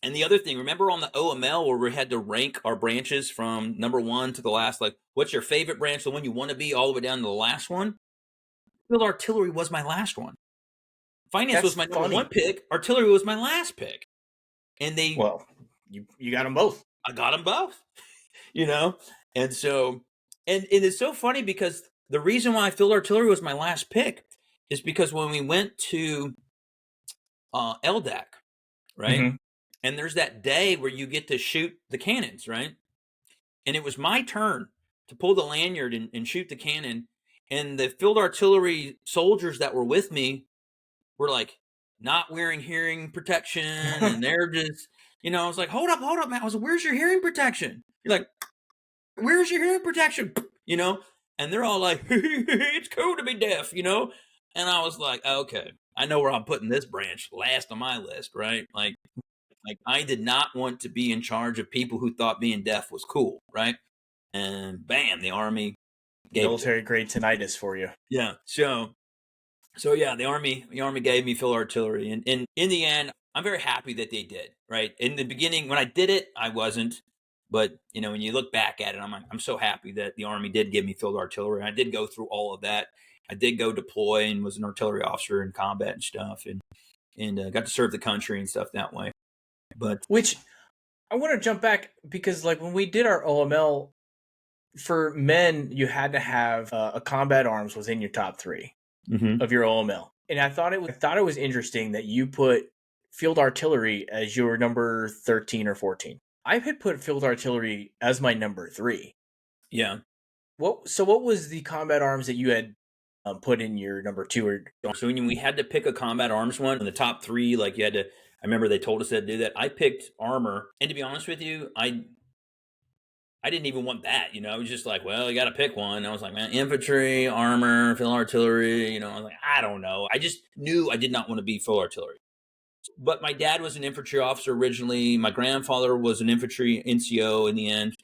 the other thing, remember on the OML where we had to rank our branches from number one to the last, like what's your favorite branch, the one you want to be, all the way down to the last one? Field artillery was my last one. Finance That's was my number one funny. pick. Artillery was my last pick. And Well, you got them both. I got them both, And so, and it's so funny because the reason why field artillery was my last pick is because when we went to LDAC, right? Mm-hmm. And there's that day where you get to shoot the cannons, right? And it was my turn to pull the lanyard and shoot the cannon. And the field artillery soldiers that were with me were like not wearing hearing protection. And they're just, I was like, hold up, man. I was like, where's your hearing protection? You're like, where's your hearing protection? And they're all like, it's cool to be deaf, And I was like, okay, I know where I'm putting this branch last on my list, right? Like I did not want to be in charge of people who thought being deaf was cool, right? And bam, the Army gave Military grade tinnitus for you. Yeah. So yeah, the Army gave me field artillery, and in the end, I'm very happy that they did. Right in the beginning, when I did it, I wasn't, but when you look back at it, I'm so happy that the Army did give me field artillery. I did go through all of that. I did go deploy and was an artillery officer in combat and stuff, and got to serve the country and stuff that way. But which I want to jump back because, like, when we did our OML for men, you had to have a combat arms within your top 3 of your OML, and I thought it was interesting that you put field artillery as your number 13 or 14. I had put field artillery as my number 3. Yeah. What was the combat arms that you had put in your number 2? Or so when we had to pick a combat arms one in the top 3, like you had to. I remember they told us to do that. I picked armor, and to be honest with you, I didn't even want that. I was just like, well, you got to pick one. And I was like, man, infantry, armor, field artillery. I was like, I don't know. I just knew I did not want to be field artillery. But my dad was an infantry officer originally. My grandfather was an infantry NCO in the end.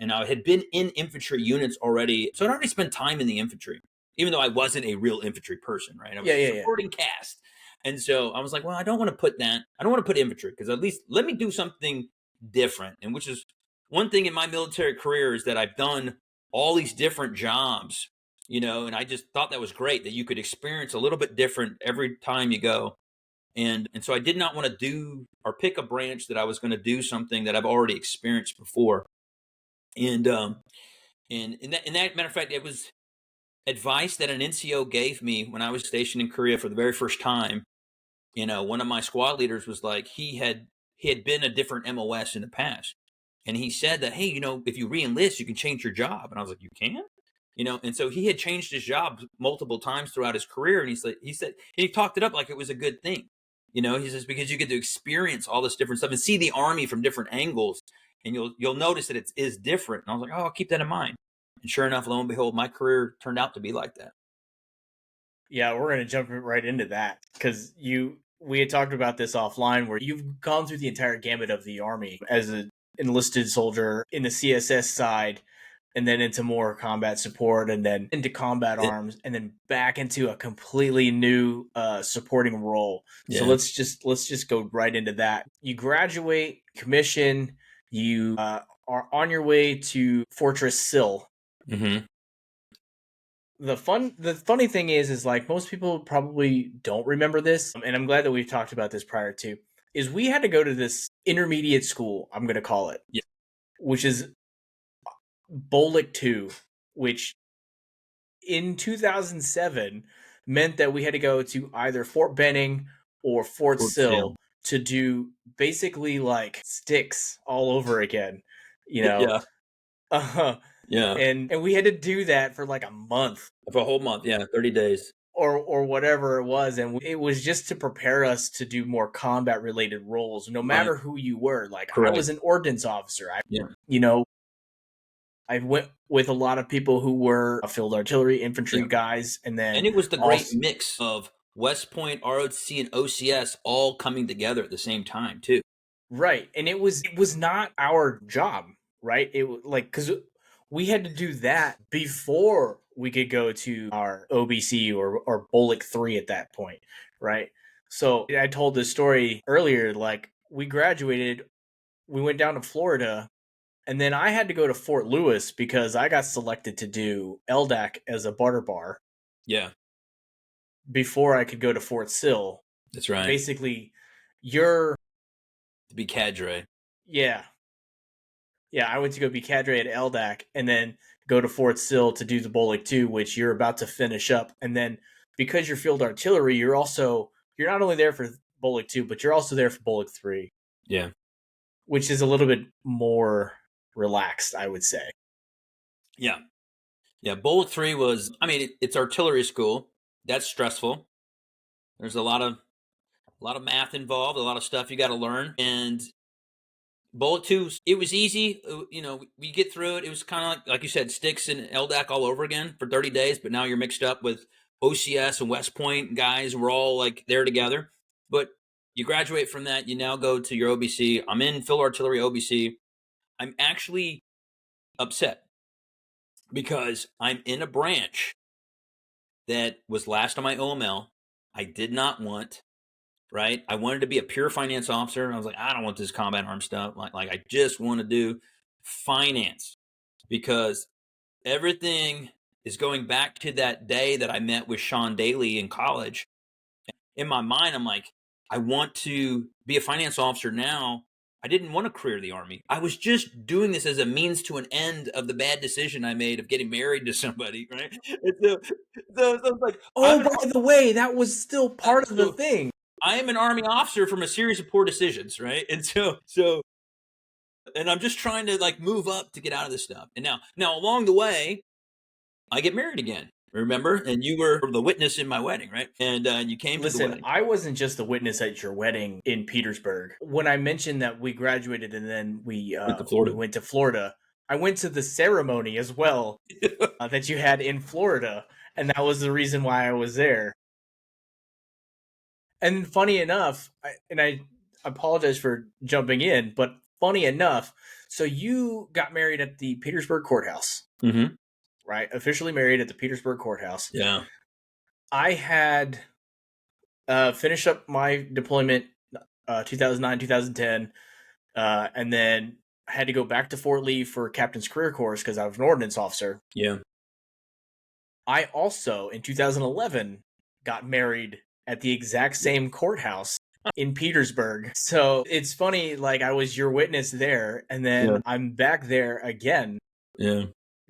And I had been in infantry units already. So I'd already spent time in the infantry, even though I wasn't a real infantry person, right? I was a supporting cast. And so I was like, well, I don't want to put that. I don't want to put infantry because at least let me do something different. And which is one thing in my military career is that I've done all these different jobs, and I just thought that was great that you could experience a little bit different every time you go. And so I did not want to do or pick a branch that I was going to do something that I've already experienced before. And that matter of fact, it was advice that an NCO gave me when I was stationed in Korea for the very first time. One of my squad leaders was like, he had been a different MOS in the past. And he said that, hey, if you re-enlist, you can change your job. And I was like, you can? And so he had changed his job multiple times throughout his career. And he said, he talked it up like it was a good thing. He says, because you get to experience all this different stuff and see the Army from different angles. And you'll notice that it is different. And I was like, oh, I'll keep that in mind. And sure enough, lo and behold, my career turned out to be like that. Yeah, we're going to jump right into that because we had talked about this offline where you've gone through the entire gamut of the Army as a enlisted soldier in the CSS side, and then into more combat support, and then into combat arms, and then back into a completely new supporting role. So let's just go right into that. You graduate, commission, you are on your way to Fortress Sill. Mm-hmm. The funny thing is like most people probably don't remember this, and I'm glad that we've talked about this prior to, is we had to go to this intermediate school, I'm going to call it, which is Bolic 2, which in 2007 meant that we had to go to either Fort Benning or Fort Sill to do basically like sticks all over again, you know. And we had to do that for like a month. For a whole month, 30 days. Or whatever it was, and it was just to prepare us to do more combat related roles, no matter who you were. Like I was an ordnance officer. I went with a lot of people who were field artillery infantry guys, and it was the great mix of West Point, ROTC, and OCS all coming together at the same time too. Right, and it was not our job, right? It was like because we had to do that before we could go to our OBC or Bolic 3 at that point, right? So I told this story earlier, like we graduated, we went down to Florida, and then I had to go to Fort Lewis because I got selected to do LDAC as a butter bar. Yeah. Before I could go to Fort Sill. That's right. Basically, you're... To be cadre. Yeah. Yeah, I went to go be cadre at LDAC and then go to Fort Sill to do the Bolic 2, which you're about to finish up. And then because you're field artillery, you're not only there for Bolic 2, but you're also there for Bolic 3. Yeah. Which is a little bit more relaxed, I would say. Yeah. Yeah, Bolic 3 was, it's artillery school. That's stressful. There's a lot of math involved, a lot of stuff you got to learn. And Bolic 2, it was easy. We get through it. It was kind of like you said, sticks and LDAC all over again for 30 days. But now you're mixed up with OCS and West Point guys. We're all like there together. But you graduate from that. You now go to your OBC. I'm in field artillery OBC. I'm actually upset because I'm in a branch that was last on my OML. I did not want, right? I wanted to be a pure finance officer. And I was like, I don't want this combat arms stuff. Like I just want to do finance because everything is going back to that day that I met with Sean Daly in college. In my mind, I'm like, I want to be a finance officer now. I didn't want a career in the Army. I was just doing this as a means to an end of the bad decision I made of getting married to somebody, right? And so I was like, by the way, that was still part of the thing. I am an Army officer from a series of poor decisions, right? And so, and I'm just trying to like move up to get out of this stuff. And now along the way, I get married again. Remember? And you were the witness in my wedding, right? And you came to the wedding. I wasn't just the witness at your wedding in Petersburg. When I mentioned that we graduated and then we went to Florida, I went to the ceremony as well that you had in Florida. And that was the reason why I was there. And funny enough, I apologize for jumping in, but funny enough, so you got married at the Petersburg courthouse. Mm-hmm. Right? Officially married at the Petersburg courthouse. Yeah. I had finished up my deployment 2009, 2010, and then I had to go back to Fort Lee for Captain's Career Course because I was an ordnance officer. Yeah. I also, in 2011, got married at the exact same courthouse in Petersburg. So it's funny, like I was your witness there, and then I'm back there again. Yeah.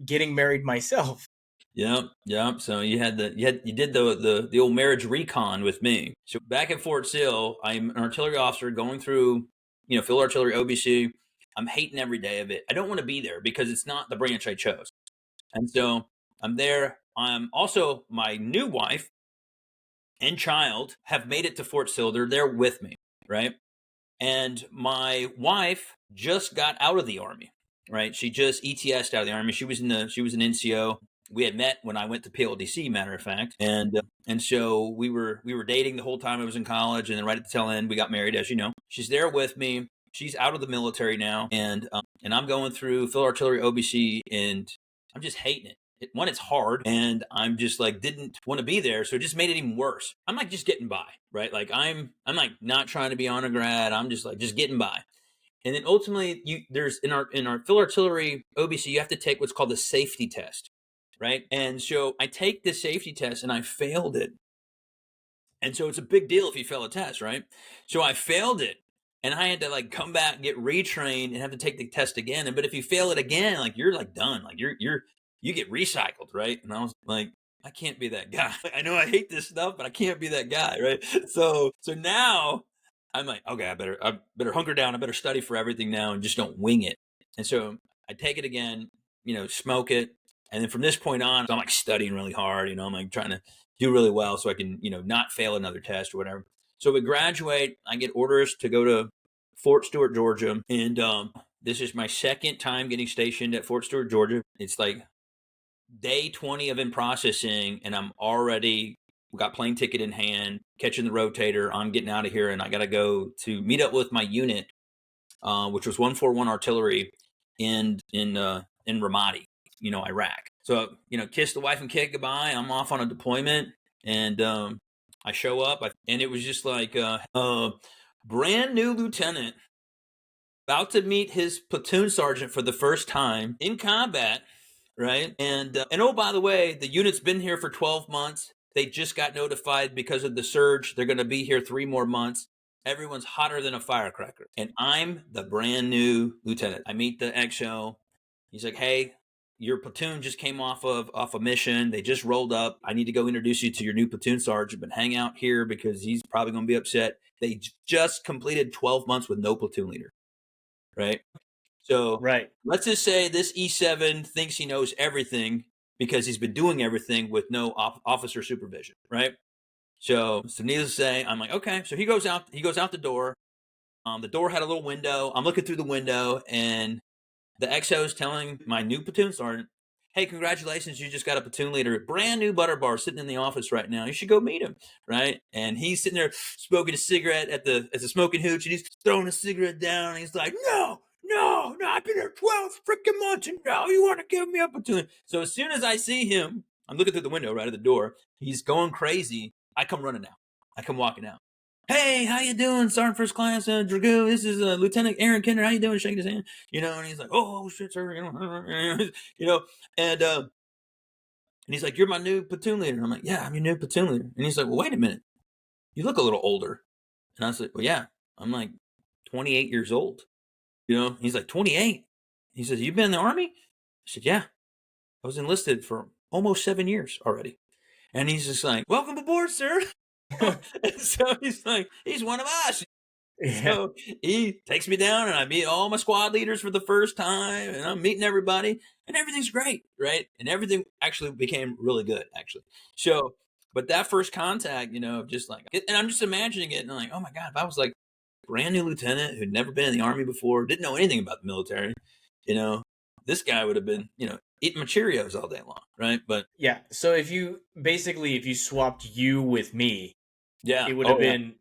Getting married myself. Yep. So you did the old marriage recon with me. So back at Fort Sill, I'm an artillery officer going through, field artillery OBC. I'm hating every day of it. I don't want to be there because it's not the branch I chose. And so I'm there. I'm also, my new wife and child have made it to Fort Sill. They're there with me, right? And my wife just got out of the Army. Right, she just ETS'd out of the Army. She was an NCO. We had met when I went to PLDC, matter of fact, and so we were dating the whole time I was in college, and then right at the tail end, we got married, as you know. She's there with me. she's out of the military now, and I'm going through field artillery OBC, and I'm just hating it. One, it's hard, and I'm just like didn't want to be there, so it just made it even worse. I'm like just getting by, right? Like I'm like not trying to be honor grad. I'm just like just getting by. And then ultimately, there's in our field artillery OBC, you have to take what's called the safety test, right? And so I take the safety test, and I failed it. And so it's a big deal if you fail a test, right? So I failed it, and I had to like come back, get retrained, and have to take the test again. And but if you fail it again, like you're like done, like you get recycled, right? And I was like, I can't be that guy. I know I hate this stuff, but I can't be that guy, right? So now I'm like, okay, I better hunker down. I better study for everything now and just don't wing it. And so I take it again, smoke it. And then from this point on, I'm like studying really hard, I'm like trying to do really well so I can, not fail another test or whatever. So we graduate, I get orders to go to Fort Stewart, Georgia. And this is my second time getting stationed at Fort Stewart, Georgia. It's like day 20 of in processing, and I'm already got plane ticket in hand, catching the rotator. I'm getting out of here, and I got to go to meet up with my unit, which was 141 artillery in Ramadi, Iraq. So, kiss the wife and kid goodbye. I'm off on a deployment, and I show up, and it was just like a brand new lieutenant about to meet his platoon sergeant for the first time in combat, right? And oh, by the way, the unit's been here for 12 months. They just got notified because of the surge. They're going to be here 3 more months. Everyone's hotter than a firecracker. And I'm the brand new lieutenant. I meet the XO. He's like, hey, your platoon just came off a mission. They just rolled up. I need to go introduce you to your new platoon sergeant, but hang out here because he's probably going to be upset. They just completed 12 months with no platoon leader, right? So Right. let's just say this E7 thinks he knows everything because he's been doing everything with no officer supervision, right? So needless to say, I'm like, okay. So he goes out the door. The door had a little window. I'm looking through the window, and the XO is telling my new platoon sergeant, hey, congratulations, you just got a platoon leader, brand new butter bar sitting in the office right now. You should go meet him, right? And he's sitting there smoking a cigarette at the smoking hooch, and he's throwing a cigarette down, and he's like, no, I've been here 12 freaking months, and now you want to give me a platoon. So as soon as I see him, I'm looking through the window right at the door, he's going crazy. I come running out. I come walking out. Hey, how you doing, Sergeant First Class Dragoon? This is Lieutenant Aaron Kinder. How you doing? Shaking his hand, and he's like, "Oh shit, sir," and he's like, "You're my new platoon leader." And I'm like, "Yeah, I'm your new platoon leader." And he's like, "Well, wait a minute, you look a little older." And I was like, "Well, yeah, I'm like 28 years old." He's like, 28. He says, "You've been in the Army?" I said, "Yeah, I was enlisted for almost 7 years already." And he's just like, "Welcome aboard, sir." And so he's like, he's one of us. Yeah. So he takes me down, and I meet all my squad leaders for the first time, and I'm meeting everybody, and everything's great, right? And everything actually became really good, actually. So, but that first contact, just like, and I'm just imagining it, and I'm like, oh my God, if I was like a brand new lieutenant who'd never been in the Army before, didn't know anything about the military, this guy would have been, eating my Cheerios all day long, right? But yeah, so if you swapped you with me, yeah, it would have been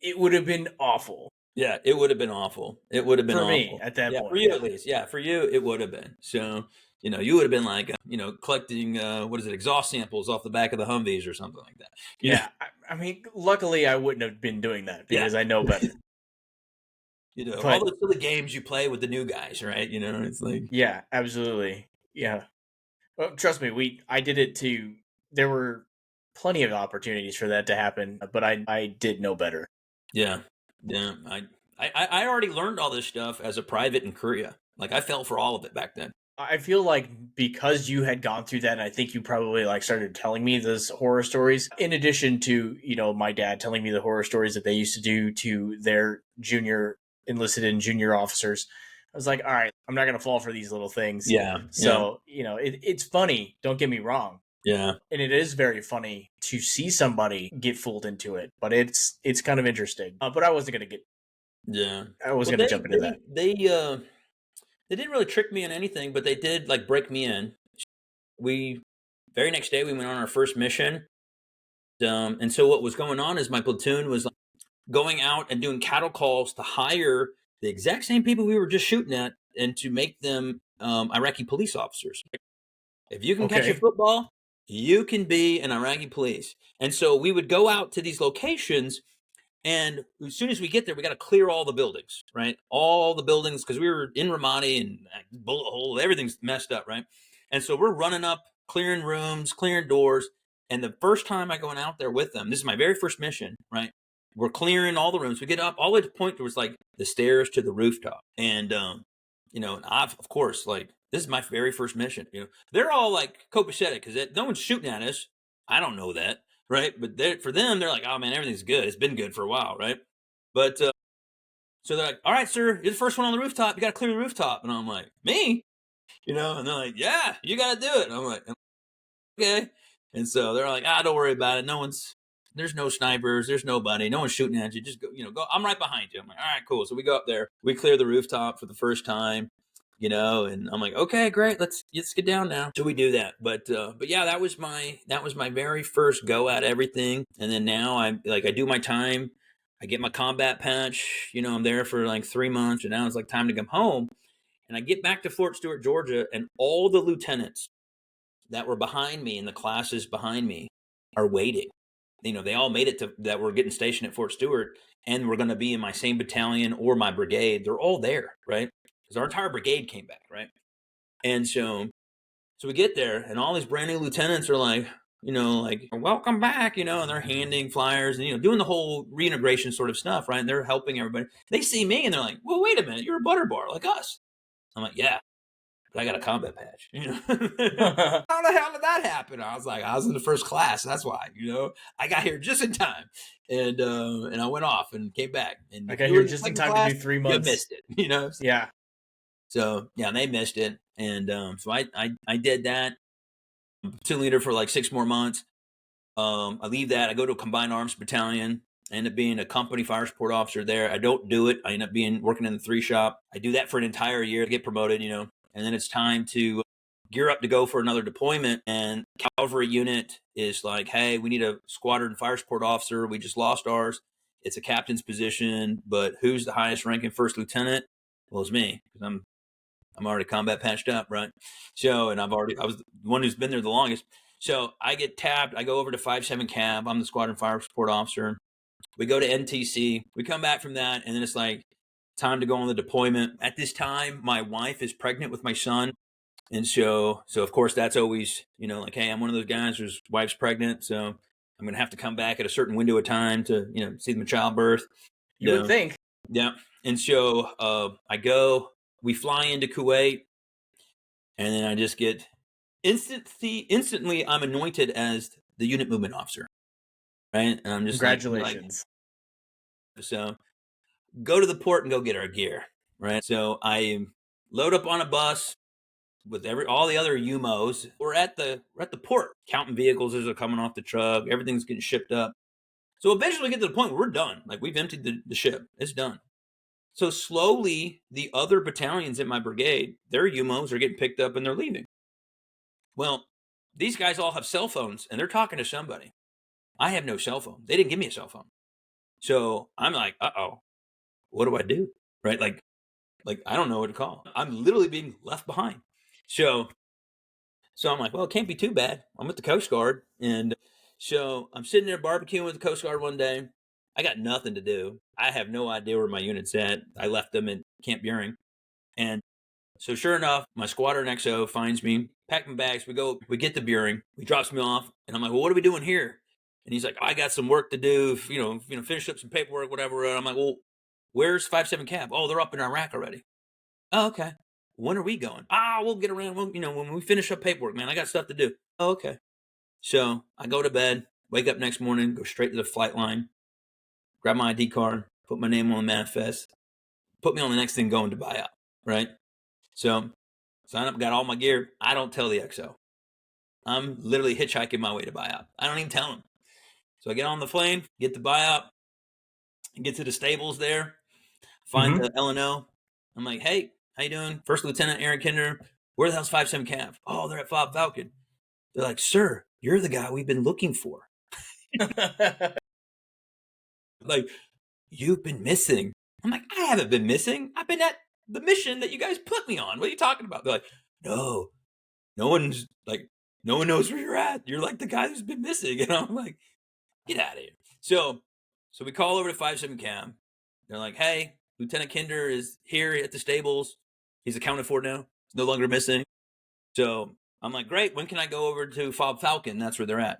it would have been awful. Yeah, it would have been awful. It would have been for awful. me at that Yeah, for point. you Yeah. at least. Yeah, for you it would have been. So, you would have been like, collecting exhaust samples off the back of the Humvees or something like that. Yeah, I mean, luckily I wouldn't have been doing that because I know better. All But those silly games you play with the new guys, right? It's like, yeah, absolutely. Yeah. Well, trust me, I did it too. There were plenty of opportunities for that to happen, but I did know better. yeah. I already learned all this stuff as a private in Korea. Like I fell for all of it back then. I feel like because you had gone through that, and I think you probably like started telling me those horror stories, in addition to, my dad telling me the horror stories that they used to do to their enlisted and junior officers. I was like, all right, I'm not going to fall for these little things. Yeah. So, it's funny. Don't get me wrong. Yeah. And it is very funny to see somebody get fooled into it, but it's kind of interesting. But I wasn't going to get. Yeah. I wasn't going to jump into that. They didn't really trick me in anything, but they did like break me in. Very next day we went on our first mission. And so what was going on is my platoon was like going out and doing cattle calls to hire the exact same people we were just shooting at, and to make them Iraqi police officers. If you can catch a Okay. football, you can be an Iraqi police. And so we would go out to these locations, and as soon as we get there, we got to clear all the buildings, right? All the buildings, because we were in Ramadi and bullet hole, everything's messed up, right? And so we're running up, clearing rooms, clearing doors. And the first time I going out there with them, this is my very first mission, right? We're clearing all the rooms. We get up all the way to the point towards like the stairs to the rooftop. And, and I've, of course, like, this is my very first mission. They're all like copacetic because no one's shooting at us. I don't know that, right? But for them, they're like, oh man, everything's good. It's been good for a while, right? But so they're like, all right, sir, you're the first one on the rooftop. You got to clear the rooftop. And I'm like, me? And they're like, yeah, you got to do it. And I'm like, okay. And so they're like, don't worry about it. There's no snipers. There's nobody. No one's shooting at you. Just go. I'm right behind you. I'm like, all right, cool. So we go up there. We clear the rooftop for the first time, and I'm like, okay, great. Let's get down now. So we do that. But yeah, that was my very first go at everything. And then now I do my time. I get my combat patch. I'm there for like 3 months, and now it's like time to come home. And I get back to Fort Stewart, Georgia, and all the lieutenants that were behind me in the classes behind me are waiting. They all made it to that we're getting stationed at Fort Stewart, and we're going to be in my same battalion or my brigade. They're all there, right? Because our entire brigade came back, right? And so we get there, and all these brand new lieutenants are like, like, welcome back, and they're handing flyers and, doing the whole reintegration sort of stuff, right? And they're helping everybody. They see me, and they're like, well, wait a minute, you're a butter bar like us. I'm like, yeah, but I got a combat patch. How the hell did that happen? I was like, I was in the first class. That's why, I got here just in time, and I went off and came back. And I got here just in time to do 3 months. You missed it, Yeah. So yeah, they missed it, and so I did that. Platoon leader for like 6 more months. I leave that. I go to a combined arms battalion. I end up being a company fire support officer there. I don't do it. I end up working in the 3 shop. I do that for an entire year to get promoted, and then it's time to gear up to go for another deployment. And cavalry unit is like, hey, we need a squadron fire support officer. We just lost ours. It's a captain's position, but who's the highest ranking first lieutenant? Well, it's me, because I'm already combat patched up, right? So, and I was the one who's been there the longest. So I get tabbed. I go over to 5-7 Cab. I'm the squadron fire support officer. We go to NTC. We come back from that, and then it's like time to go on the deployment. At this time, my wife is pregnant with my son. And so of course, that's always, like, hey, I'm one of those guys whose wife's pregnant. So I'm going to have to come back at a certain window of time to, see the childbirth. You would think. Yeah. And so I go, we fly into Kuwait, and then I just get instantly I'm anointed as the unit movement officer. Right. And I'm just congratulations. So go to the port and go get our gear. Right. So I load up on a bus with all the other UMOs. We're at the port, counting vehicles as they're coming off the truck. Everything's getting shipped up. So eventually we get to the point where we're done. Like, we've emptied the ship. It's done. So slowly, the other battalions in my brigade, their UMOs are getting picked up and they're leaving. Well, these guys all have cell phones and they're talking to somebody. I have no cell phone. They didn't give me a cell phone. So I'm like, uh-oh, what do I do? Right? Like I don't know what to call. I'm literally being left behind. So I'm like, well, it can't be too bad. I'm with the Coast Guard. And so I'm sitting there barbecuing with the Coast Guard one day. I got nothing to do. I have no idea where my unit's at. I left them in Camp Buring. And so sure enough, my squadron XO finds me, pack my bags. We get to Buring. He drops me off. And I'm like, well, what are we doing here? And he's like, I got some work to do, finish up some paperwork, whatever. And I'm like, well, where's 5-7 Cab? Oh, they're up in Iraq already. Oh, okay. When are we going? We'll get around. When we finish up paperwork, man, I got stuff to do. Oh, okay. So I go to bed, wake up next morning, go straight to the flight line, grab my ID card, put my name on the manifest, put me on the next thing going to buyout, right? So sign up, got all my gear. I don't tell the XO. I'm literally hitchhiking my way to buyout. I don't even tell him. So I get on the plane, get the buyout, get to the stables there, find the LNO. I'm like, hey, how you doing? First Lieutenant Aaron Kinder. Where the hell's 5-7 Cav? Oh, they're at Fob Falcon. They're like, sir, you're the guy we've been looking for. Like, you've been missing. I'm like, I haven't been missing. I've been at the mission that you guys put me on. What are you talking about? They're like, no, no one's like, no one knows where you're at. You're like the guy who's been missing. And I'm like, get out of here. So we call over to 57 Cam. They're like, hey, Lieutenant Kinder is here at the stables. He's accounted for now. He's no longer missing. So I'm like, great. When can I go over to Fob Falcon? That's where they're at.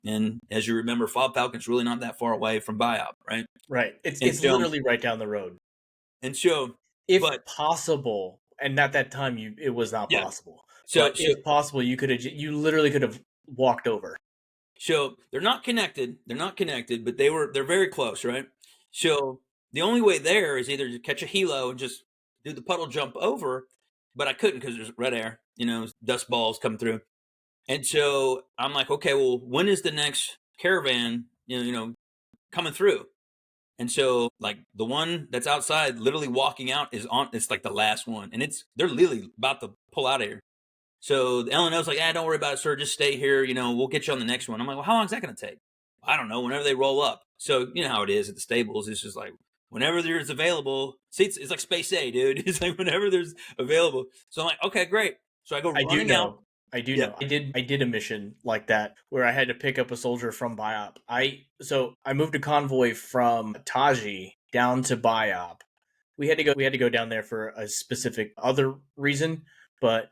And as you remember, Fob Falcon's really not that far away from Biop, right? Right. It's And it's literally right down the road. And so, If but possible, and at that time it was not yeah. possible. So, But if possible, you literally could have walked over. so they're not connected. They're not connected, but they're very close, right? So the only way there is either to catch a helo and just do the puddle jump over, but I couldn't because there's red air, dust balls come through. And so I'm like, okay, well, when is the next caravan, coming through? And so like the one that's outside literally walking out it's like the last one. And they're literally about to pull out of here. So the LNO's like, don't worry about it, sir. Just stay here. We'll get you on the next one. I'm like, well, how long is that going to take? I don't know. Whenever they roll up. So you know how it is at the stables. It's just like whenever there's available. See, it's like Space A, dude. It's like whenever there's available. So I'm like, okay, great. So I go running out. I do know. I did a mission like that where I had to pick up a soldier from Biop. I moved a convoy from Taji down to Biop. We had to go down there for a specific other reason, but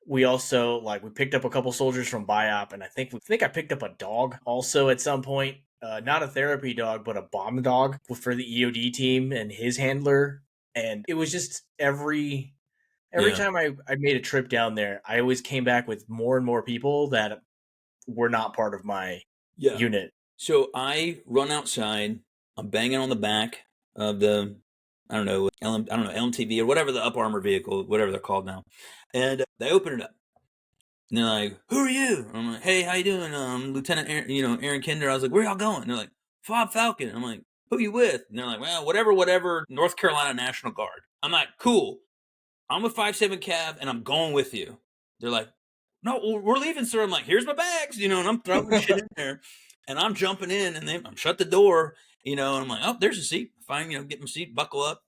we also we picked up a couple soldiers from Biop, and I think I picked up a dog also at some point. Not a therapy dog, but a bomb dog for the EOD team and his handler. And it was just every time I made a trip down there, I always came back with more and more people that were not part of my unit. So I run outside. I'm banging on the back of the, I don't know, LMTV or whatever the up armor vehicle, whatever they're called now. And they open it up. And they're like, who are you? I'm like, hey, how you doing? Lieutenant Aaron Kinder. I was like, where y'all going? And they're like, Fob Falcon. I'm like, who you with? And they're like, well, whatever, North Carolina National Guard. I'm like, cool. I'm with 57 Cav and I'm going with you. They're like, no, we're leaving, sir. I'm like, here's my bags, and I'm throwing shit in there. And I'm jumping in and I'm shut the door, and I'm like, oh, there's a seat. Fine, get my seat, buckle up,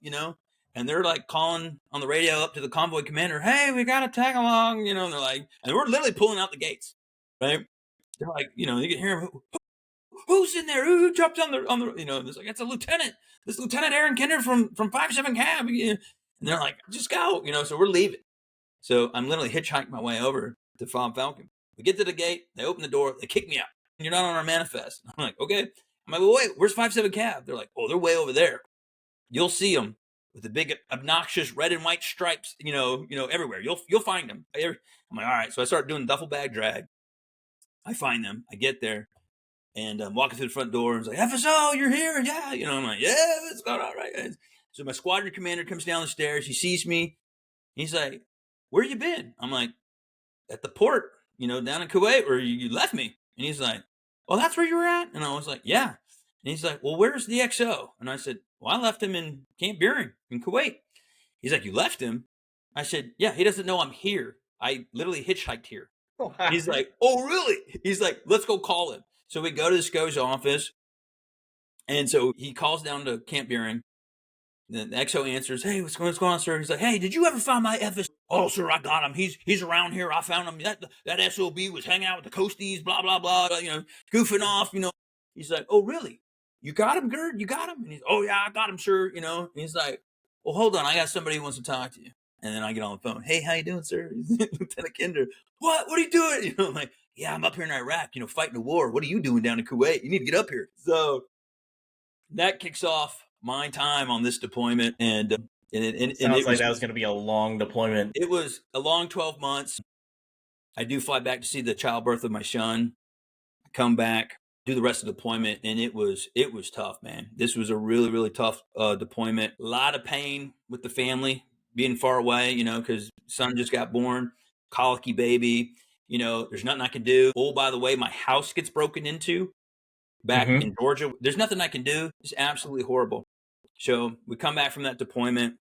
and they're like calling on the radio up to the convoy commander, hey, we got to tag along, and they're like, and we're literally pulling out the gates, right? They're like, you can hear them, who's in there? Who jumped on the, it's like, it's a lieutenant. This Lieutenant Aaron Kinder from 57 Cab. And they're like, just go, so we're leaving. So I'm literally hitchhiking my way over to Fob Falcon. We get to the gate, they open the door, they kick me out. You're not on our manifest. I'm like, okay. I'm like, well, wait, where's 57 Cab? They're like, oh, they're way over there. You'll see them with the big obnoxious red and white stripes, everywhere. You'll find them. I'm like, all right. So I start doing duffel bag drag. I find them. I get there, and I'm walking through the front door, and it's like, FSO, you're here, yeah. I'm like, yeah, it's going all right. So my squadron commander comes down the stairs. He sees me. He's like, where you been? I'm like, at the port, down in Kuwait where you left me. And he's like, oh, that's where you were at? And I was like, yeah. And he's like, well, where's the XO? And I said, well, I left him in Camp Buring in Kuwait. He's like, you left him? I said, yeah, he doesn't know I'm here. I literally hitchhiked here. He's like, oh, really? He's like, let's go call him. So we go to the SCO's office. And so he calls down to Camp Buring. The XO answers, hey, what's going on, sir? He's like, hey, did you ever find my FS? Oh, sir, I got him. He's around here. I found him. That SOB was hanging out with the Coasties, blah, blah, blah, goofing off, He's like, oh, really? You got him, Gerd? You got him? And he's, oh, yeah, I got him, sir, And he's like, well, hold on. I got somebody who wants to talk to you. And then I get on the phone. Hey, how you doing, sir? Lieutenant Kinder. What are you doing? I'm like, yeah, I'm up here in Iraq, fighting a war. What are you doing down in Kuwait? You need to get up here. So that kicks off my time on this deployment, and it sounds like that was going to be a long deployment. It was a long 12 months. I do fly back to see the childbirth of my son. I come back, do the rest of the deployment, and it was tough, man. This was a really, really tough deployment. A lot of pain with the family being far away, because son just got born, colicky baby. There's nothing I can do. Oh, by the way, my house gets broken into back in Georgia. There's nothing I can do. It's absolutely horrible. So we come back from that deployment,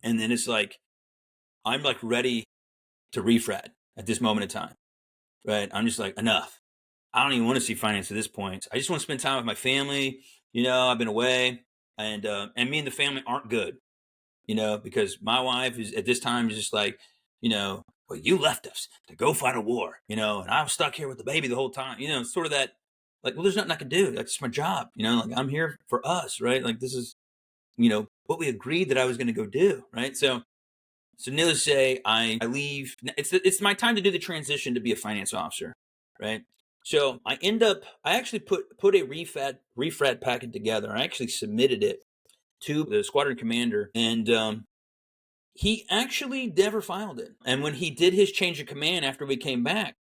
and then it's like, I'm like ready to refrat at this moment in time, right? I'm just like, enough. I don't even want to see finance at this point. I just want to spend time with my family. I've been away. and me and the family aren't good, because my wife is at this time is just like, well, you left us to go fight a war, and I was stuck here with the baby the whole time, sort of that, like, well, there's nothing I can do. Like, it's my job, like, I'm here for us, right? Like, this is, what we agreed that I was going to go do, right? So needless to say, I leave. It's my time to do the transition to be a finance officer, right? So I actually put a refrat packet together. I actually submitted it to the squadron commander, and he actually never filed it. And when he did his change of command after we came back,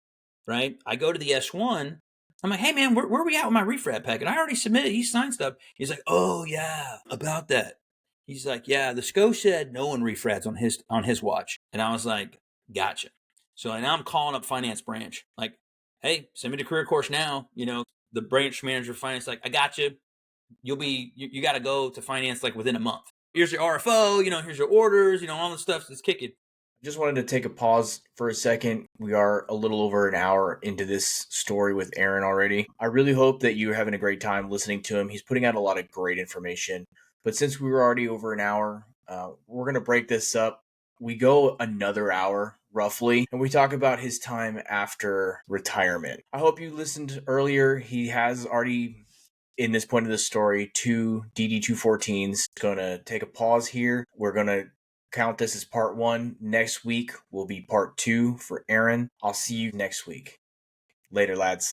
right, I go to the S1. I'm like, hey man, where are we at with my refrat packet? I already submitted. He signed stuff. He's like, oh yeah, about that. He's like, yeah, the SCO said no one refrats on his watch. And I was like, gotcha. So now I'm calling up finance branch, like, hey, send me the career course now. The branch manager of finance, like, I got you. You got to go to finance like within a month. Here's your RFO, here's your orders, all the stuff that's kicking. Just wanted to take a pause for a second. We are a little over an hour into this story with Aaron already. I really hope that you're having a great time listening to him. He's putting out a lot of great information. But since we were already over an hour, we're going to break this up. We go another hour roughly, and we talk about his time after retirement. I hope you listened earlier. He has already, in this point of the story, 2 DD214s. Going to take a pause here. We're going to count this as part 1. Next week will be part 2 for Aaron. I'll see you next week. Later, lads.